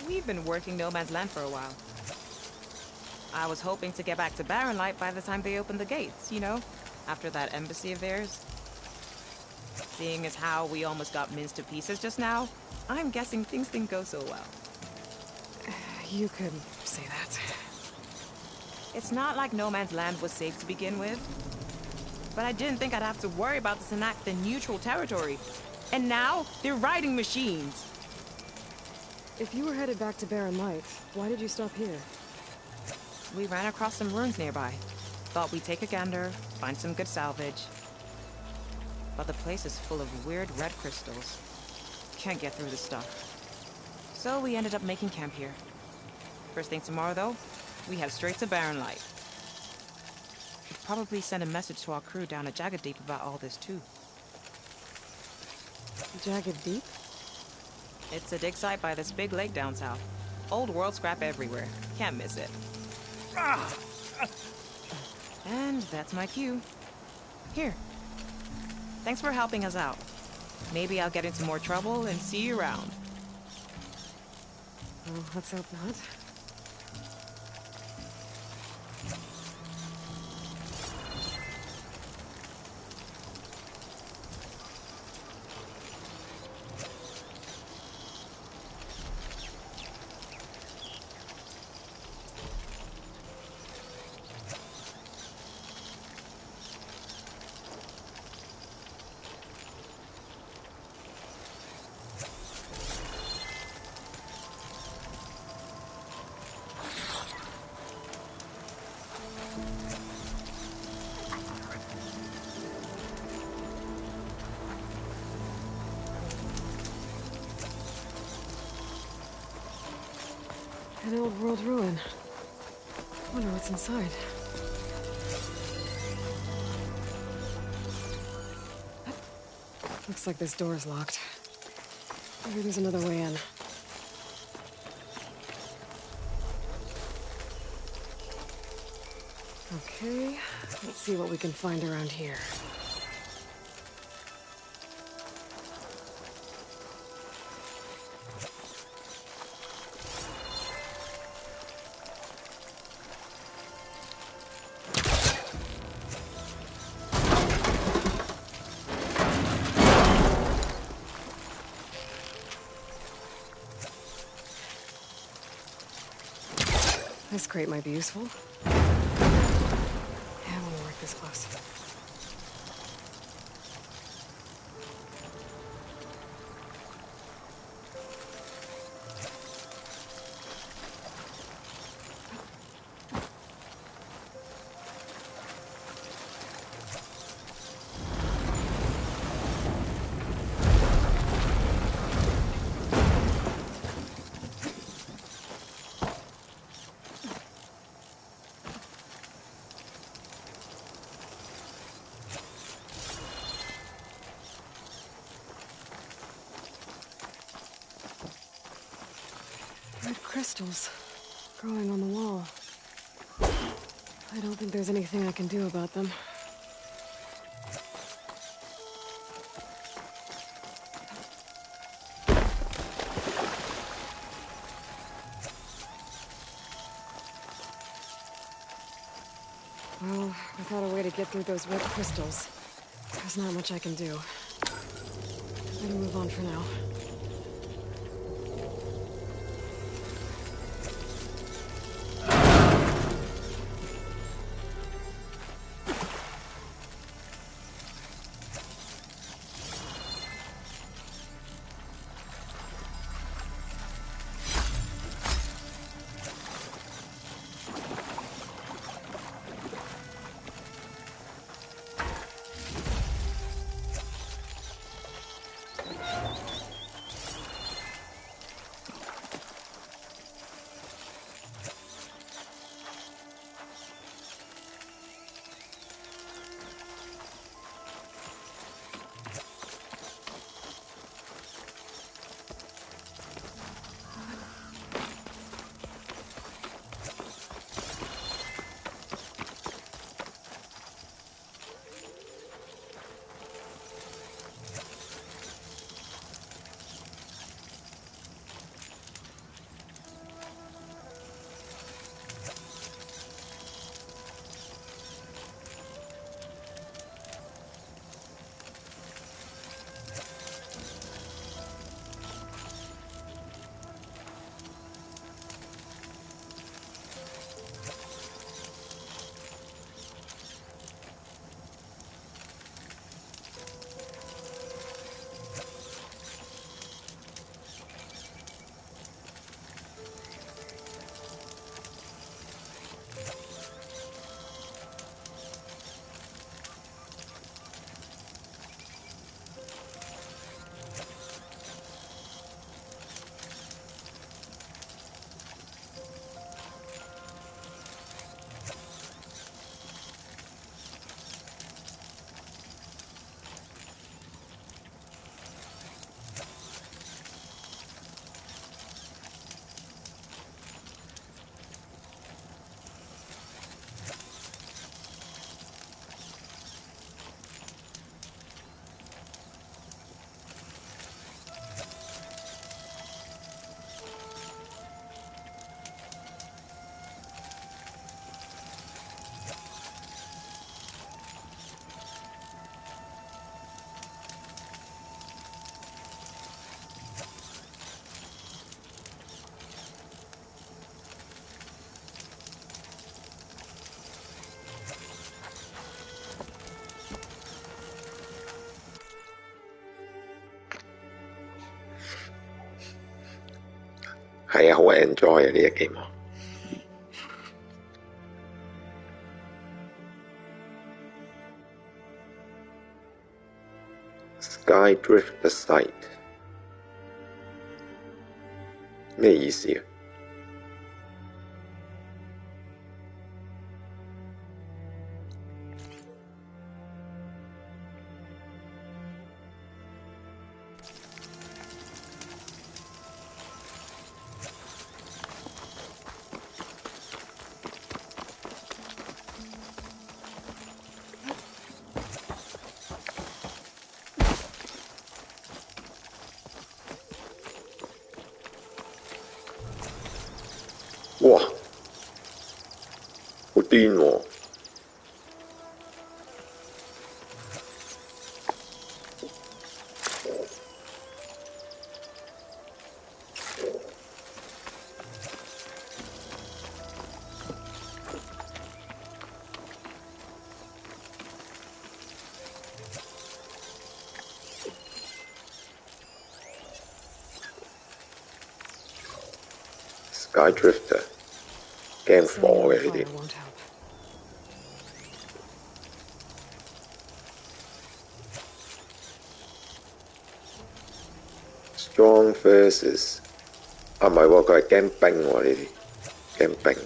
We've been working No Man's Land for a while. I was hoping to get back to Barren Light by the time they opened the gates, you know? After that embassy of theirs. Seeing as how we almost got minced to pieces just now, I'm guessing things didn't go so well. You could say that. It's not like No Man's Land was safe to begin with. But I didn't think I'd have to worry about the Tanakh, the neutral territory. And now, they're riding machines. If you were headed back to Barren Light, why did you stop here? We ran across some ruins nearby. Thought we'd take a gander, find some good salvage. But the place is full of weird red crystals. Can't get through the stuff. So we ended up making camp here. First thing tomorrow, though, we head straight to Barren Light. Probably send a message to our crew down at Jagged Deep about all this, too. Jagged Deep? It's a dig site by this big lake down south. Old world scrap everywhere. Can't miss it. And that's my cue. Here. Thanks for helping us out. Maybe I'll get into more trouble and see you around. Well, let's hope not. An old world ruin. Wonder what's inside. Looks like this door is locked. Maybe there's another way in. Okay, let's see what we can find around here. This crate might be useful. Yeah, I want to work this close. Red crystals growing on the wall. I don't think there's anything I can do about them. Well, without a way to get through those red crystals, there's not much I can do. Better move on for now.係啊，好 enjoy 啊呢一 game。Skydrift the site 咩意思啊？哇！好癲喎！ Sky Drifter 驚火嘅呢啲。Strong versus 啊唔係喎，佢係驚冰喎呢啲，驚冰。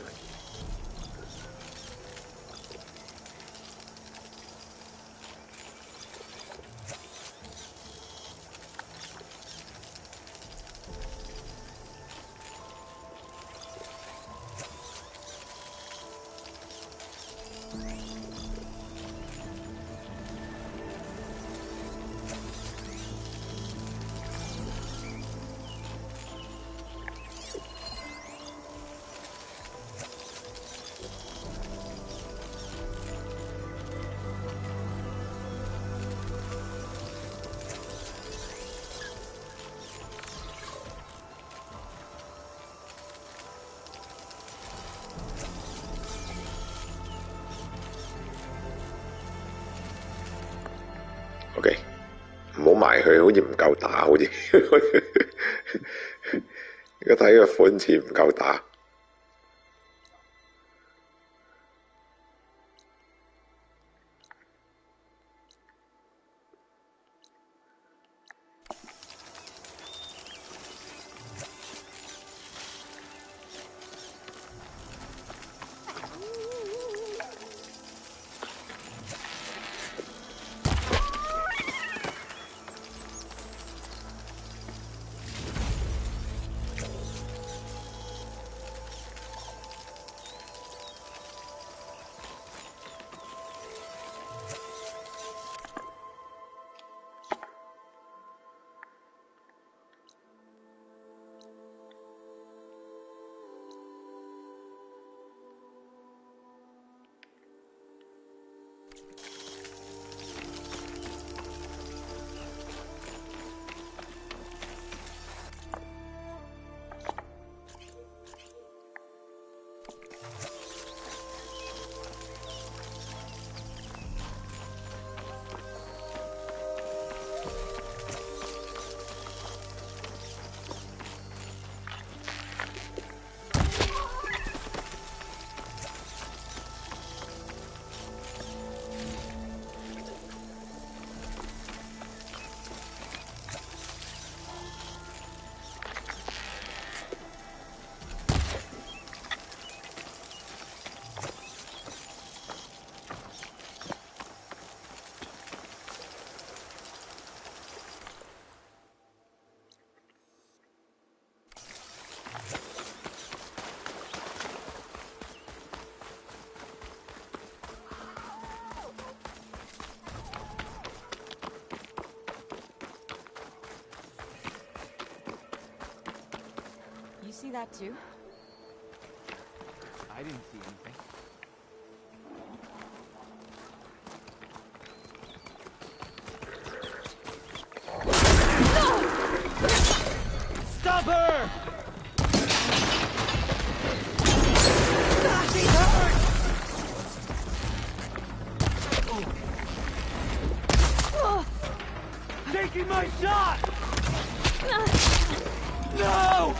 OK， 唔好埋去，好似唔夠打，好似而家睇個款似唔夠打。You see that too? I didn't see anything. Stop her! She hurt! Taking my shot! No!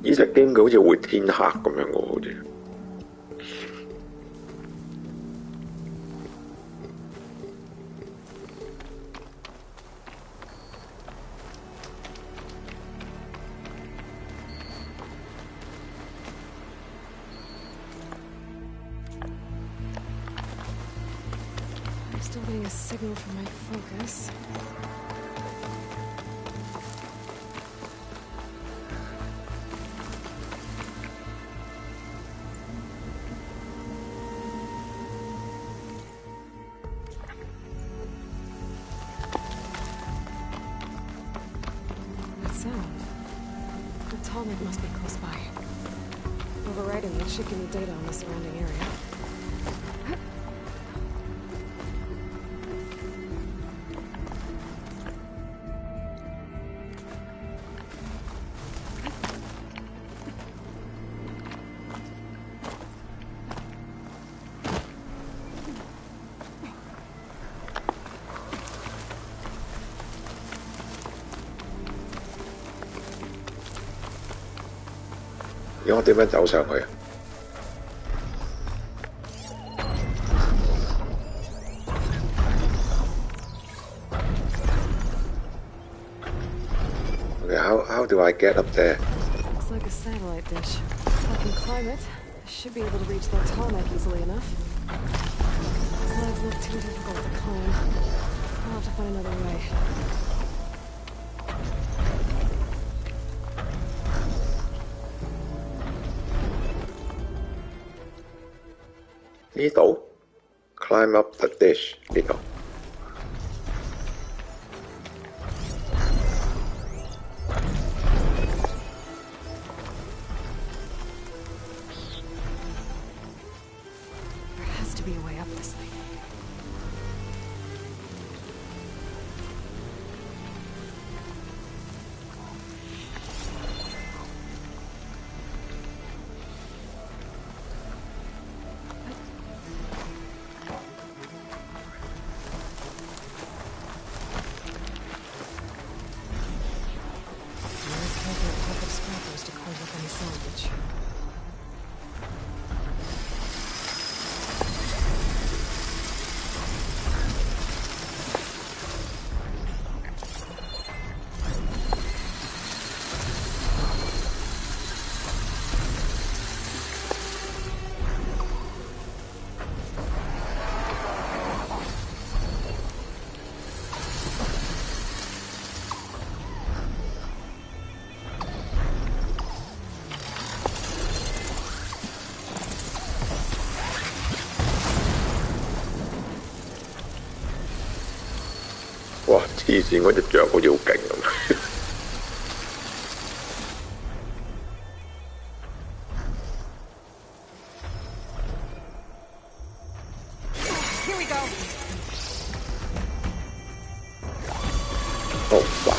呢隻 game 佢好似會天黑咁樣喎，好似。I'm still getting a signal from my focus. The Talmud must be close by. Overriding it should give me data on the surrounding area. Okay, 我點樣走上去啊？Okay, how do I get up there? Looks like a satellite dish. If I can climb it, I should be able to reach that tarmac easily enough. These legs look too difficult to climb. I'll have to find another way. 呢度 climb up the dish 呢度。There has to be a way up this thing.哇！黐線，嗰隻雀好似好勁咁。Here we go. Oh fuck!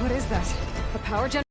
What is that? A power gen?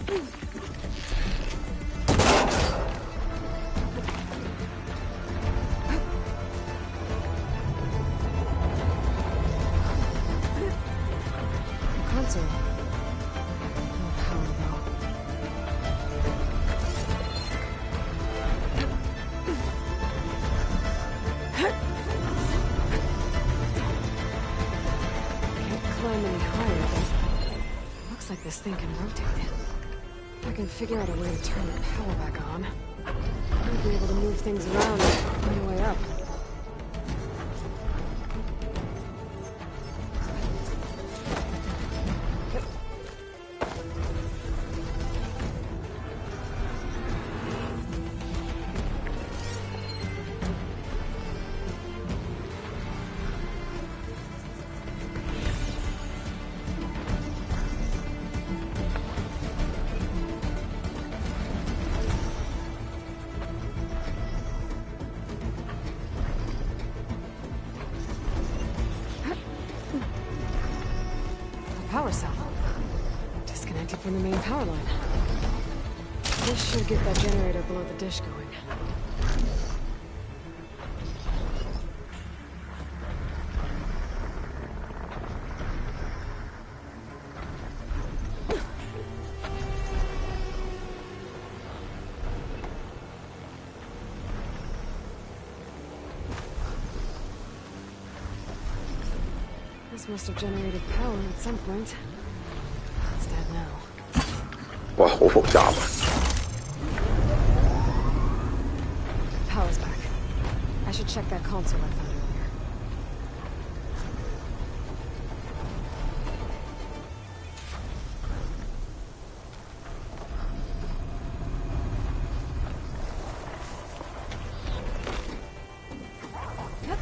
Console. No power though. Can't climb any higher, but looks like this thing can rotate. If I can figure out a way to turn the power back on, I'll be able to move things around and find a way up. Power cell. Disconnected from the main power line. This should get that generator below the dish going. This must have generated power at some point. It's dead now. 哇，好複雜啊！ Power's back. I should check that console I found earlier. Yep.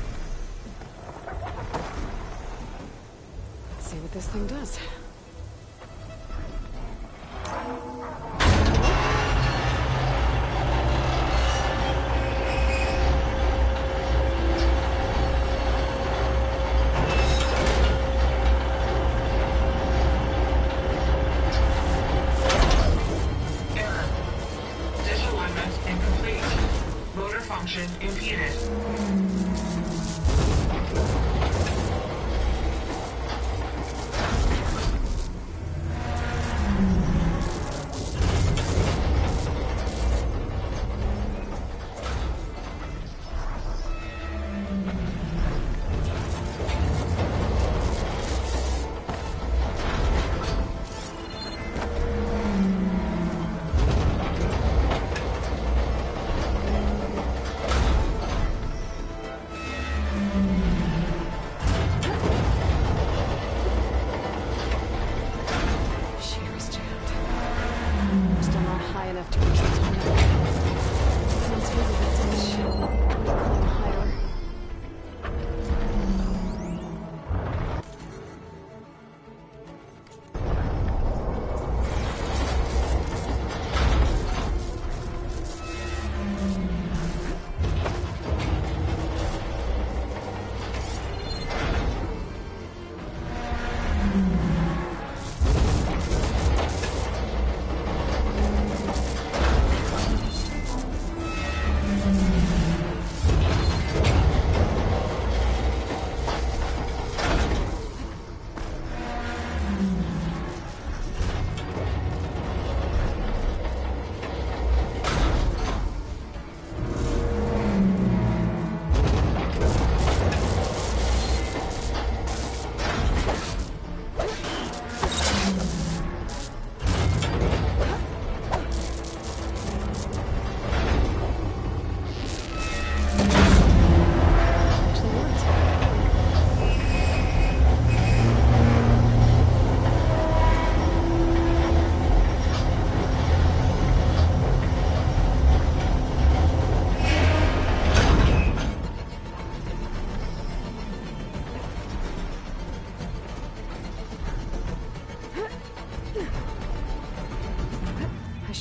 Let's see what this thing does.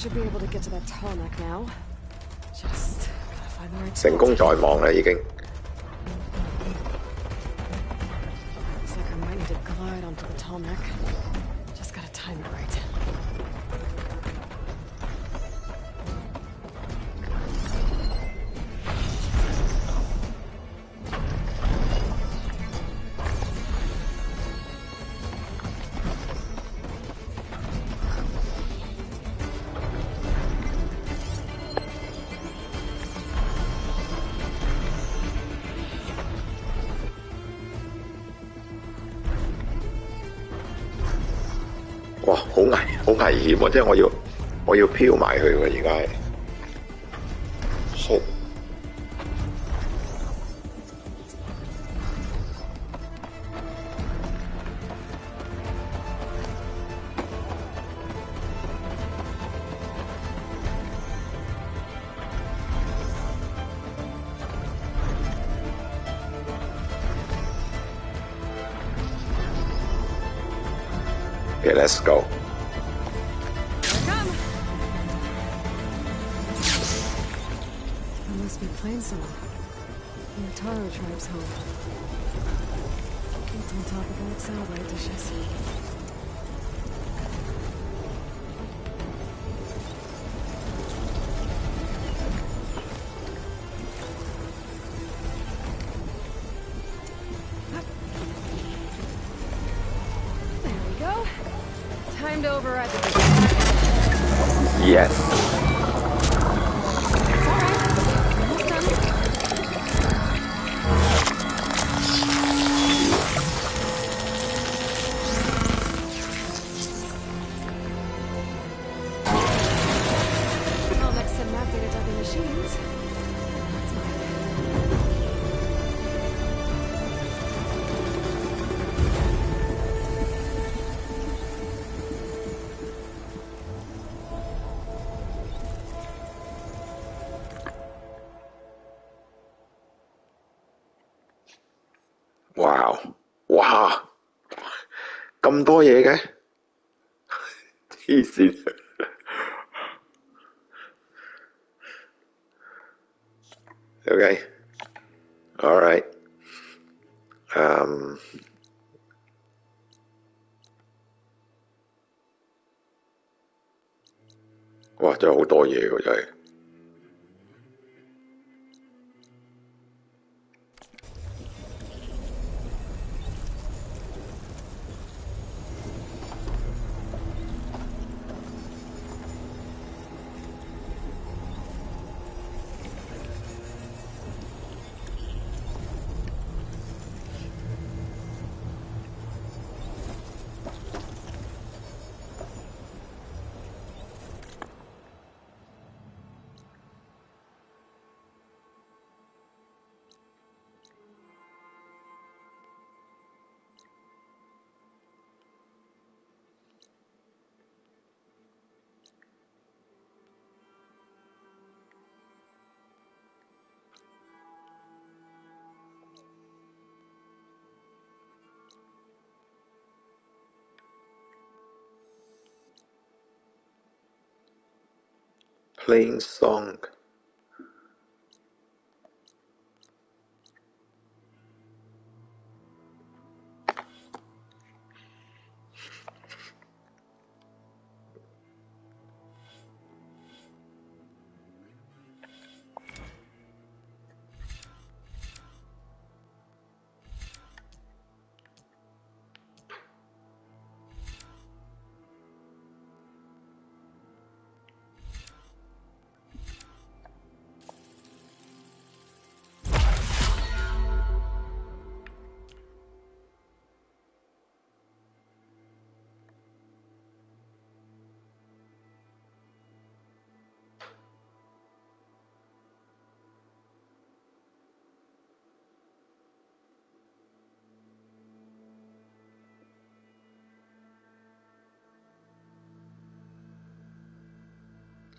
Should be able to get to that tarmac now. Just gotta find the right 成功在望啦，已經。 Looks like I might need to glide onto the tarmac. Just gotta time it right. 危險喎！即係我要飄埋去喎，而家係。shit。Okay, let's go. That must be Plainsong. The Taro tribe's home. Built on top of old satellite dishes. There we go. Time to override the big. Yes. I'll next send map data to other machines. Wow！ 哇！咁多嘢嘅，黐線！Okay, all right. 哇！真係好多嘢喎，真係。Playing song。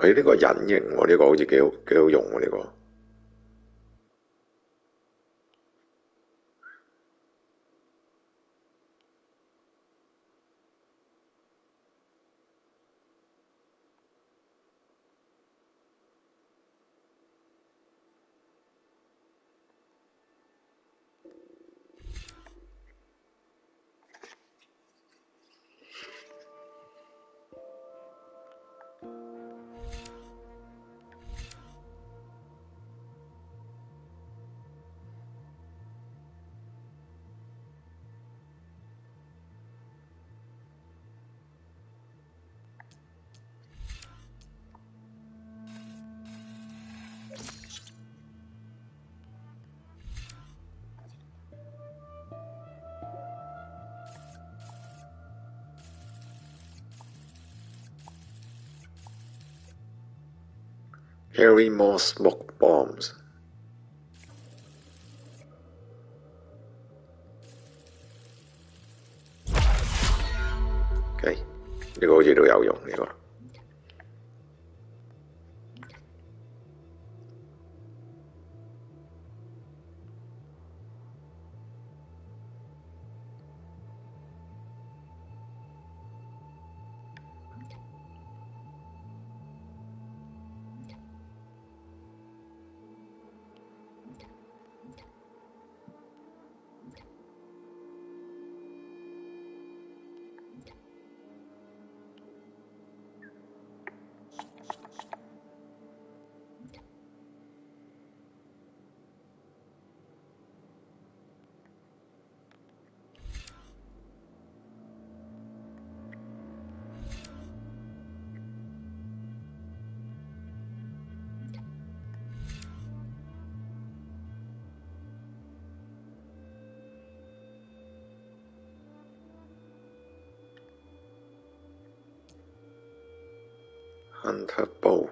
呢個隱形喎，呢個好似幾好用喎，呢個。Carry more smoke bombs. OK， 呢個好似都有用呢個。Hunter bow.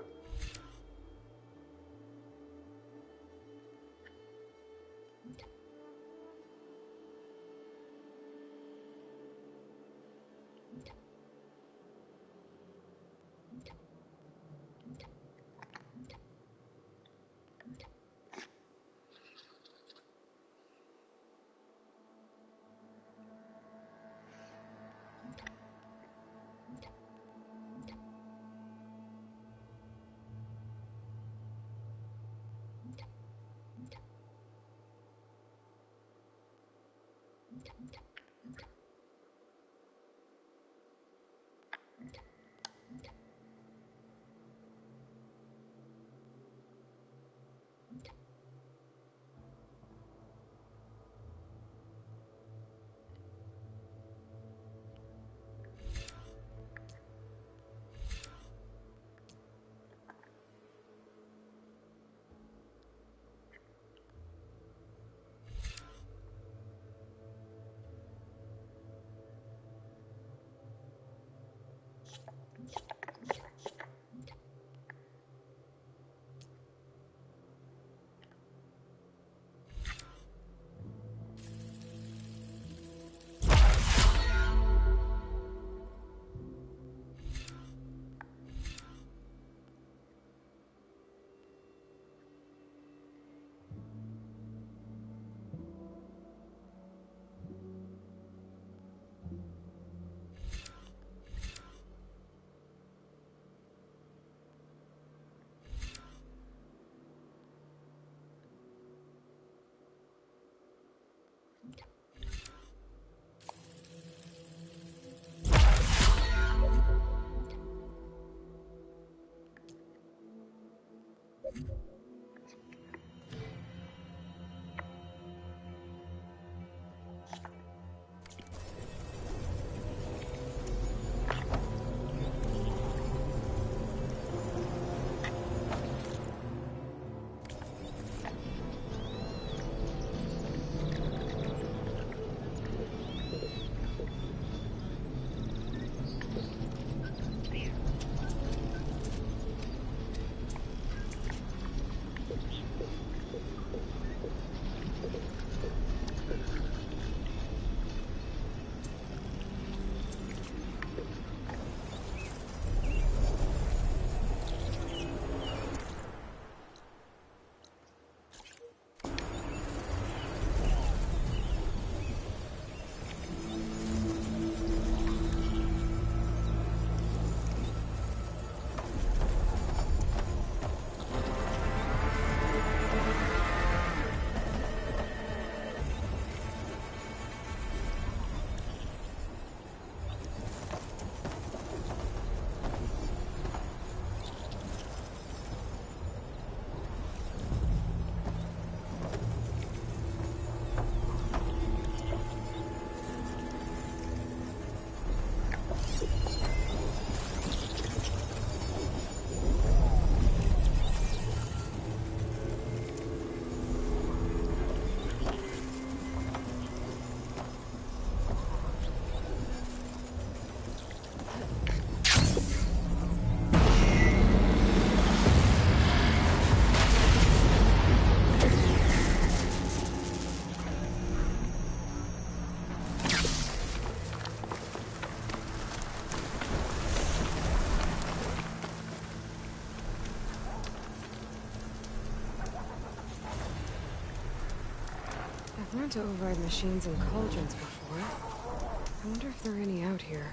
Learned to override machines and cauldrons before. I wonder if there are any out here.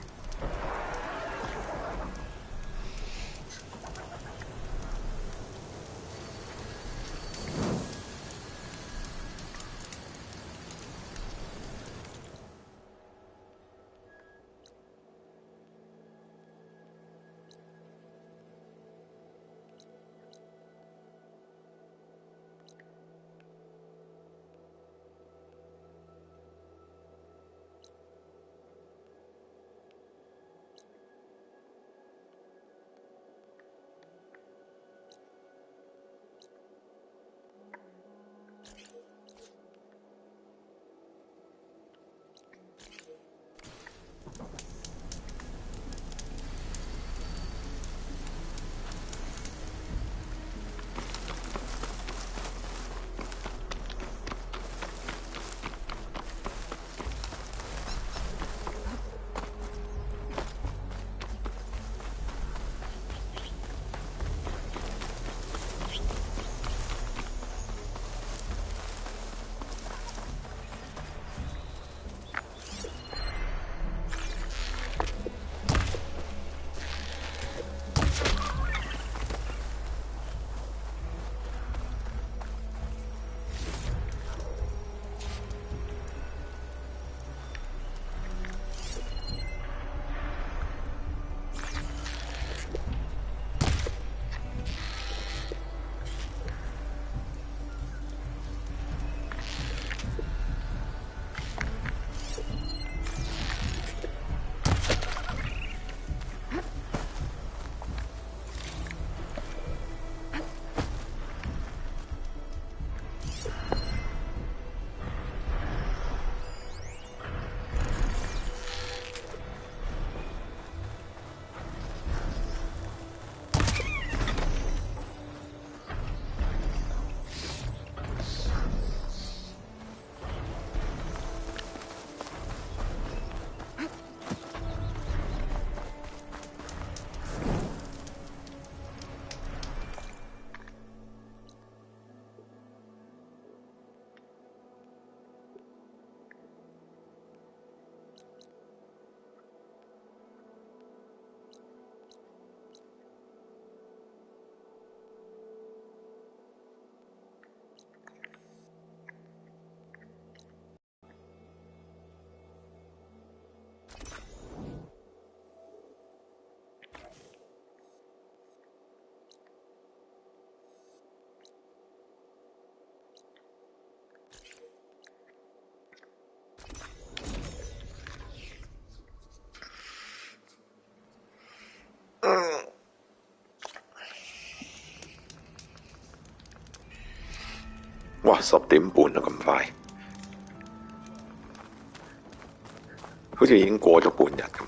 哇，10點半啦，咁快，好似已經過咗半日咁。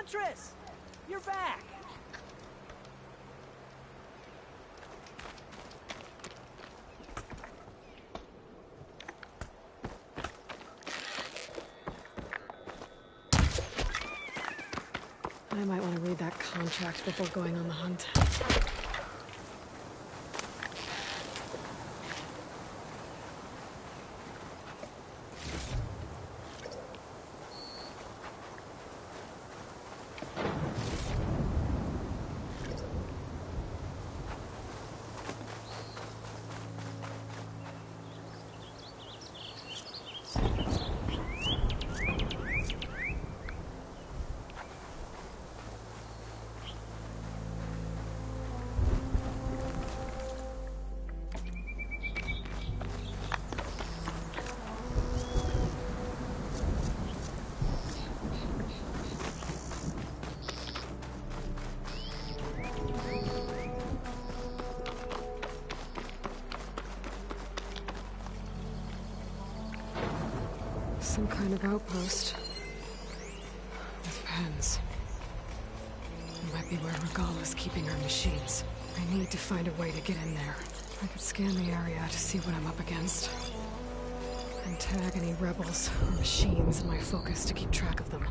Huntress! You're back! I might want to read that contract before going on the hunt. Some kind of outpost. With pens. It might be where Regala's keeping her machines. I need to find a way to get in there. I could scan the area to see what I'm up against. And tag any rebels or machines in my focus to keep track of them.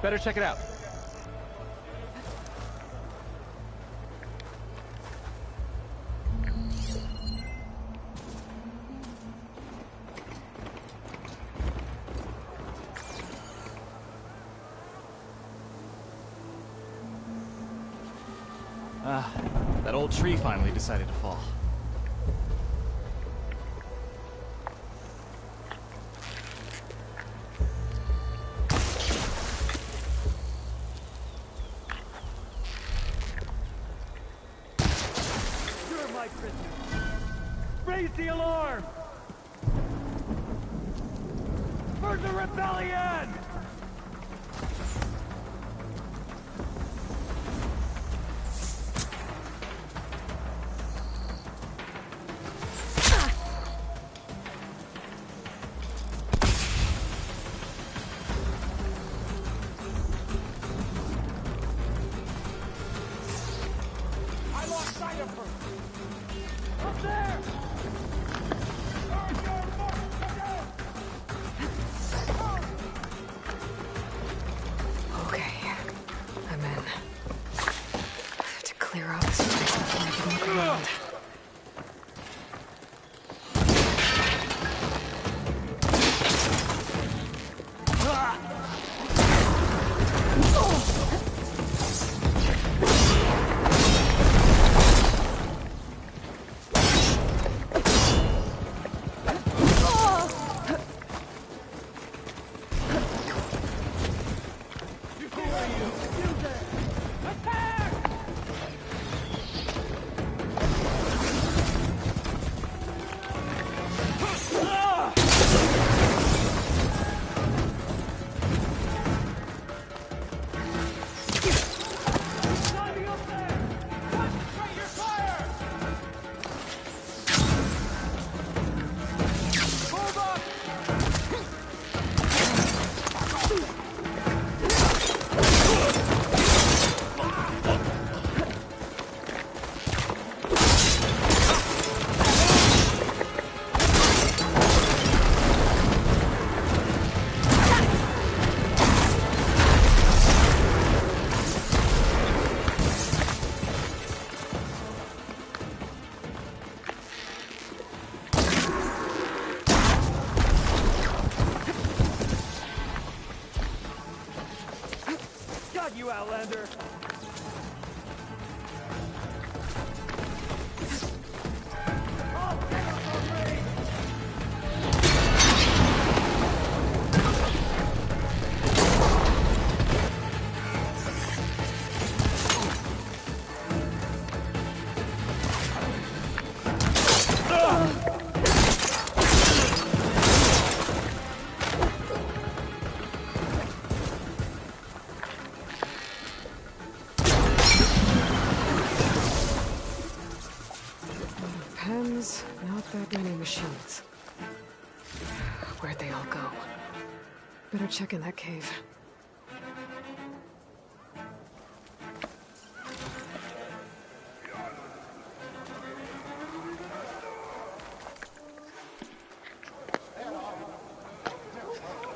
Better check it out. That old tree finally decided to fall. Raise the alarm! For the rebellion! I lost sight of her! Up there! Okay, I'm in. I have to clear out this place before I can look around. Who are you? you, Outlander. Pens, not that many machines. Where'd they all go? Better check in that cave.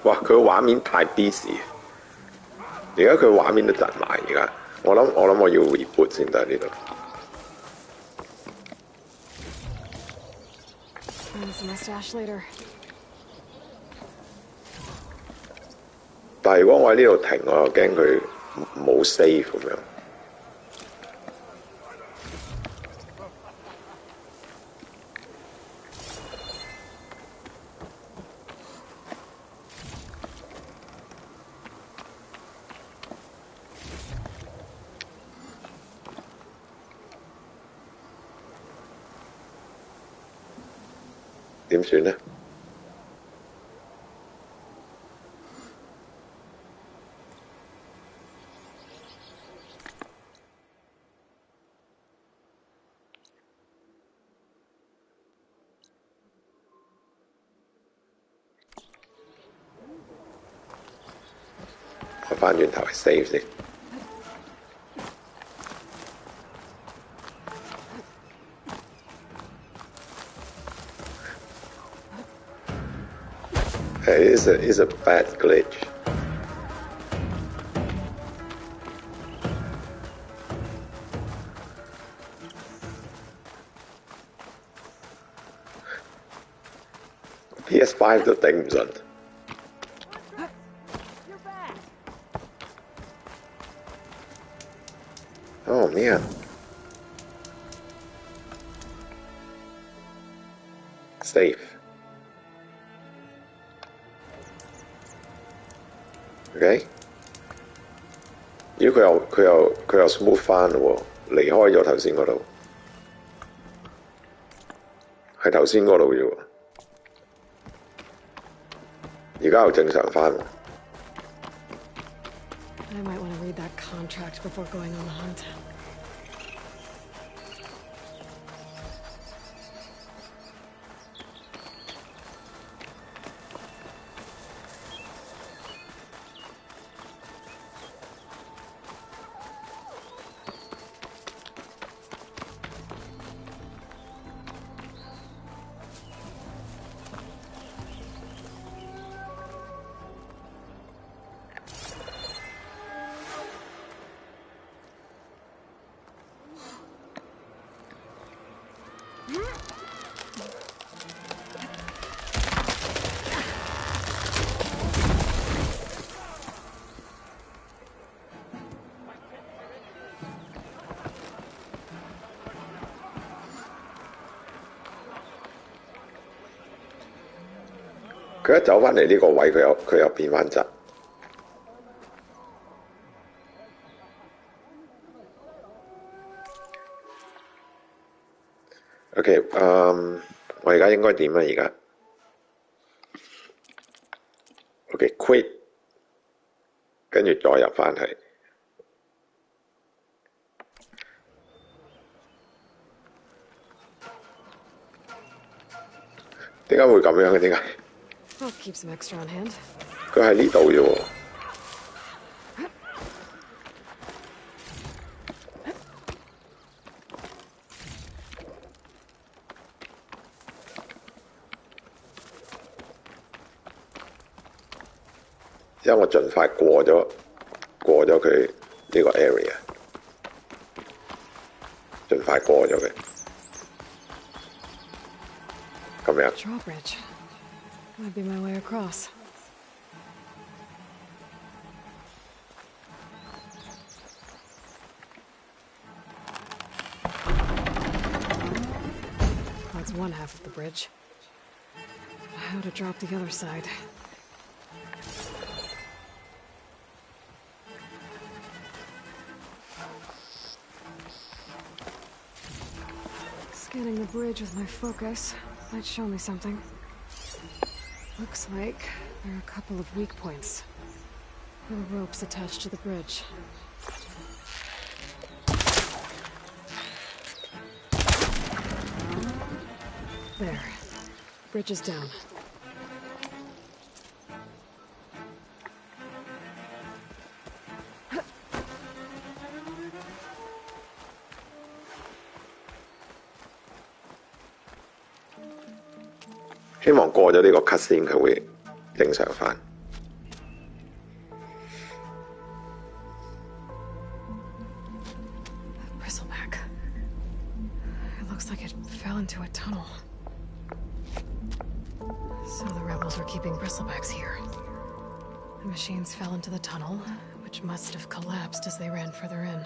哇！佢個畫面太 busy， 而家佢畫面都窒埋。而家我諗我要 reboot 先得呢度。但係如果我喺呢度停，我又驚佢冇 save 咁樣。點算呢？我翻轉頭去 save 先。It's a bad glitch. PS5 都頂唔順。Oh man. Safe. OK， 咦佢又 smooth 翻喎，離開咗頭先嗰度，係頭先嗰度啫喎，而家又正常翻喎。I might want to read that contract before going on the hunt.佢一走翻嚟呢個位，佢又變翻質。OK， 我而家應該點啊？而家 OK，quit， 跟住再入翻去。點解會咁樣嘅？點解？ I'll keep some extra on hand. 佢喺呢度啫喎。因為我盡快過咗佢呢個 area， 盡快過咗佢，咁樣。Drawbridge might be my way across. one half of the bridge. How to drop the other side. Scanning the bridge with my focus might show me something. Looks like there are a couple of weak points. There are ropes attached to the bridge. There. Bridge is down.《希望過咗呢個 cutscene 佢會正常返。Bristleback. It looks like it fell into a tunnel. So the rebels were keeping bristlebacks here. The machines fell into the tunnel, which must have collapsed as they ran further in.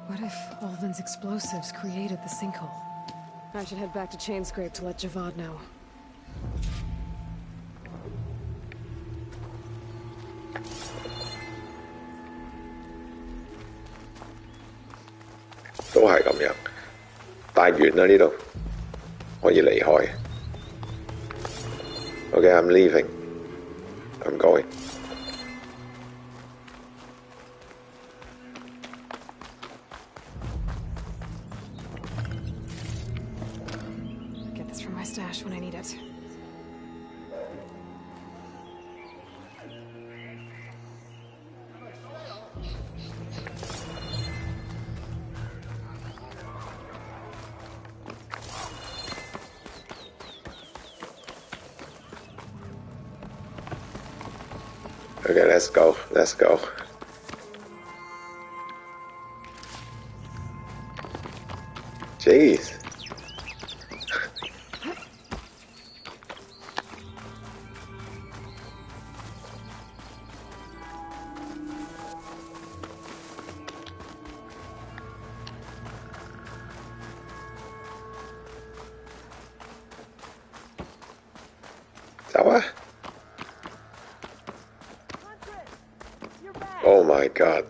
What if Ulvin's explosives created the sinkhole? I should head back to Chainscrape to let Javad know. 都係咁樣，大完啦呢度，可以離開。Okay, I'm leaving. I'm going. Get this from my stash when I need it. Okay, let's go. Let's go. Jeez. Oh my god.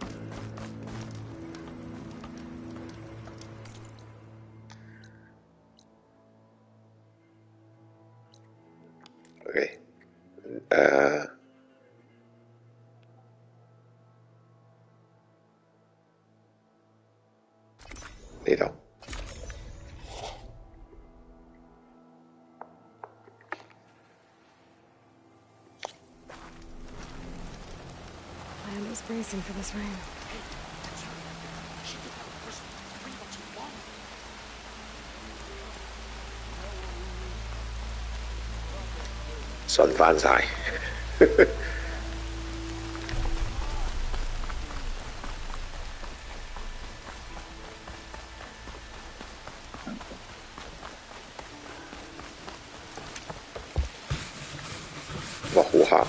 Okay. 呢度。Land is bracing for this rain.「順翻晒。哇，好黑啊！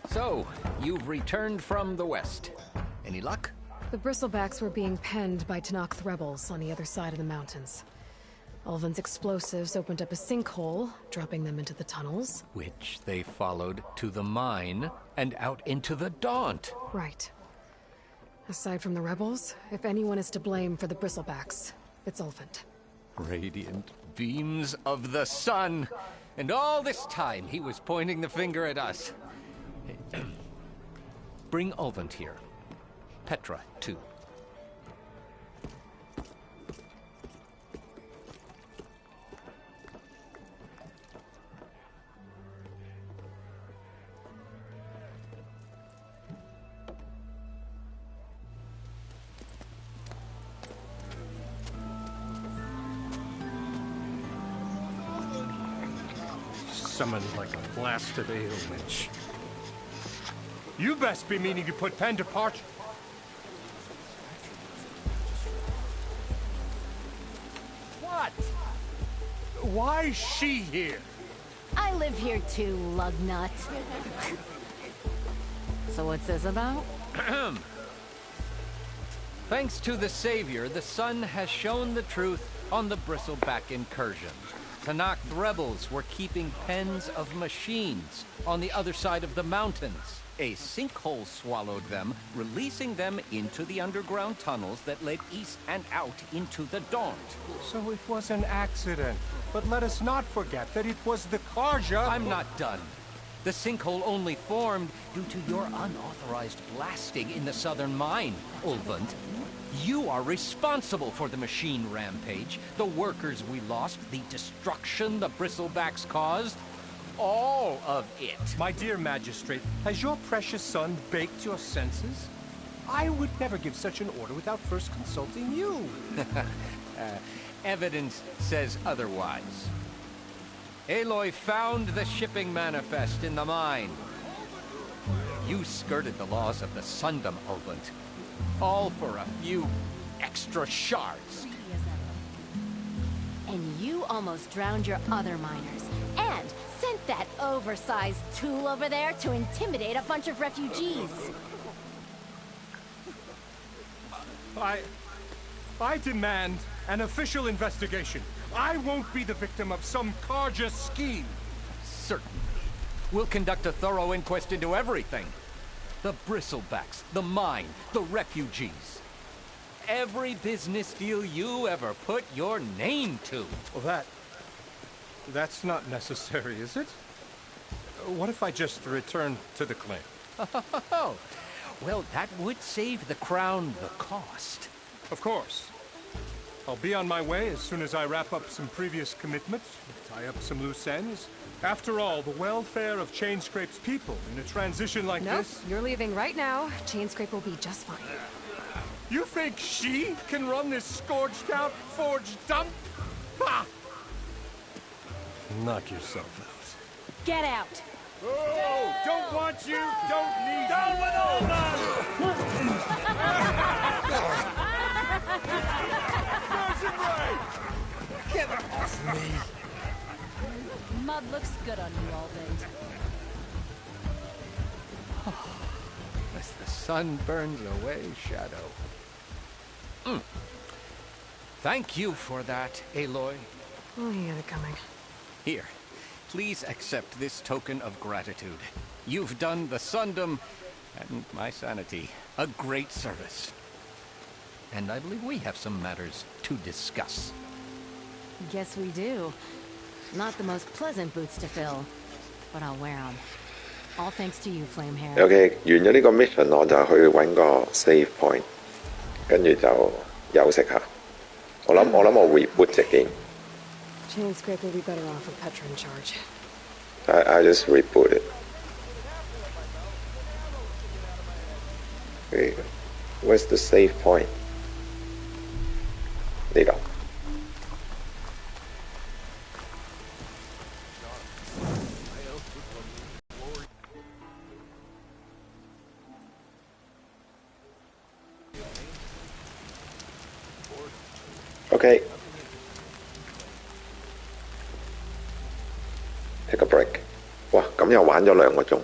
So, you've returned from the west. Any luck? The bristlebacks were being penned by Tanakh rebels on the other side of the mountains. Ulvin's explosives opened up a sinkhole, dropping them into the tunnels. Which they followed to the mine and out into the Daunt. Right. Aside from the rebels, if anyone is to blame for the bristlebacks, it's Ulvin. Radiant beams of the sun! And all this time he was pointing the finger at us. Bring Ulvin here. Petra, too. Summoned like a blasted ailwitch. You best be meaning to put pen to parch. What? Why is she here? I live here too, lugnut. So what's this about? Thanks to the Savior, the sun has shown the truth on the Bristleback incursion. Tanakh rebels were keeping pens of machines on the other side of the mountains. A sinkhole swallowed them, releasing them into the underground tunnels that led east and out into the Daunt. So it was an accident. But let us not forget that it was the Karja... I'm not done. The sinkhole only formed due to your unauthorized blasting in the southern mine, Ulvund. You are responsible for the machine rampage, the workers we lost, the destruction the Bristlebacks caused. All of it. My dear magistrate, has your precious son baked your senses? I would never give such an order without first consulting you. Evidence says otherwise. Aloy found the shipping manifest in the mine. You skirted the laws of the Sundom, Ulvund. All for a few extra shards. And you almost drowned your other miners. And sent that oversized tool over there to intimidate a bunch of refugees. I demand an official investigation. I won't be the victim of some Karja scheme. Certainly. We'll conduct a thorough inquest into everything. The Bristlebacks, the mine, the refugees. Every business deal you ever put your name to. Well, that's not necessary, is it? What if I just return to the claim? Oh, well, that would save the Crown the cost. Of course. I'll be on my way as soon as I wrap up some previous commitments, tie up some loose ends. After all, the welfare of Chainscrape's people in a transition like this... Nope, you're leaving right now. Chainscrape will be just fine. You think she can run this scorched-out forged dump? Ha! Knock yourself out. Get out! Oh, don't want you, don't need down with all Get off me! Mud looks good on you, Ulvund. As the sun burns away shadow. Thank you for that, Aloy. Oh, he had it coming. Here, please accept this token of gratitude. You've done the Sundom and my sanity a great service. And I believe we have some matters to discuss. Guess we do. Not the most pleasant boots to fill, but I'll wear them. All thanks to you, Flamehair. OK， 完咗呢個 mission， 我就去揾個 save point， 跟住就休息下。我諗我 reboot 隻 game。 Chainscrape will be better off with Petra in charge. I just reboot it. Okay, where's the save point? 呢度。OK， take a break。哇，咁又玩咗2個鐘。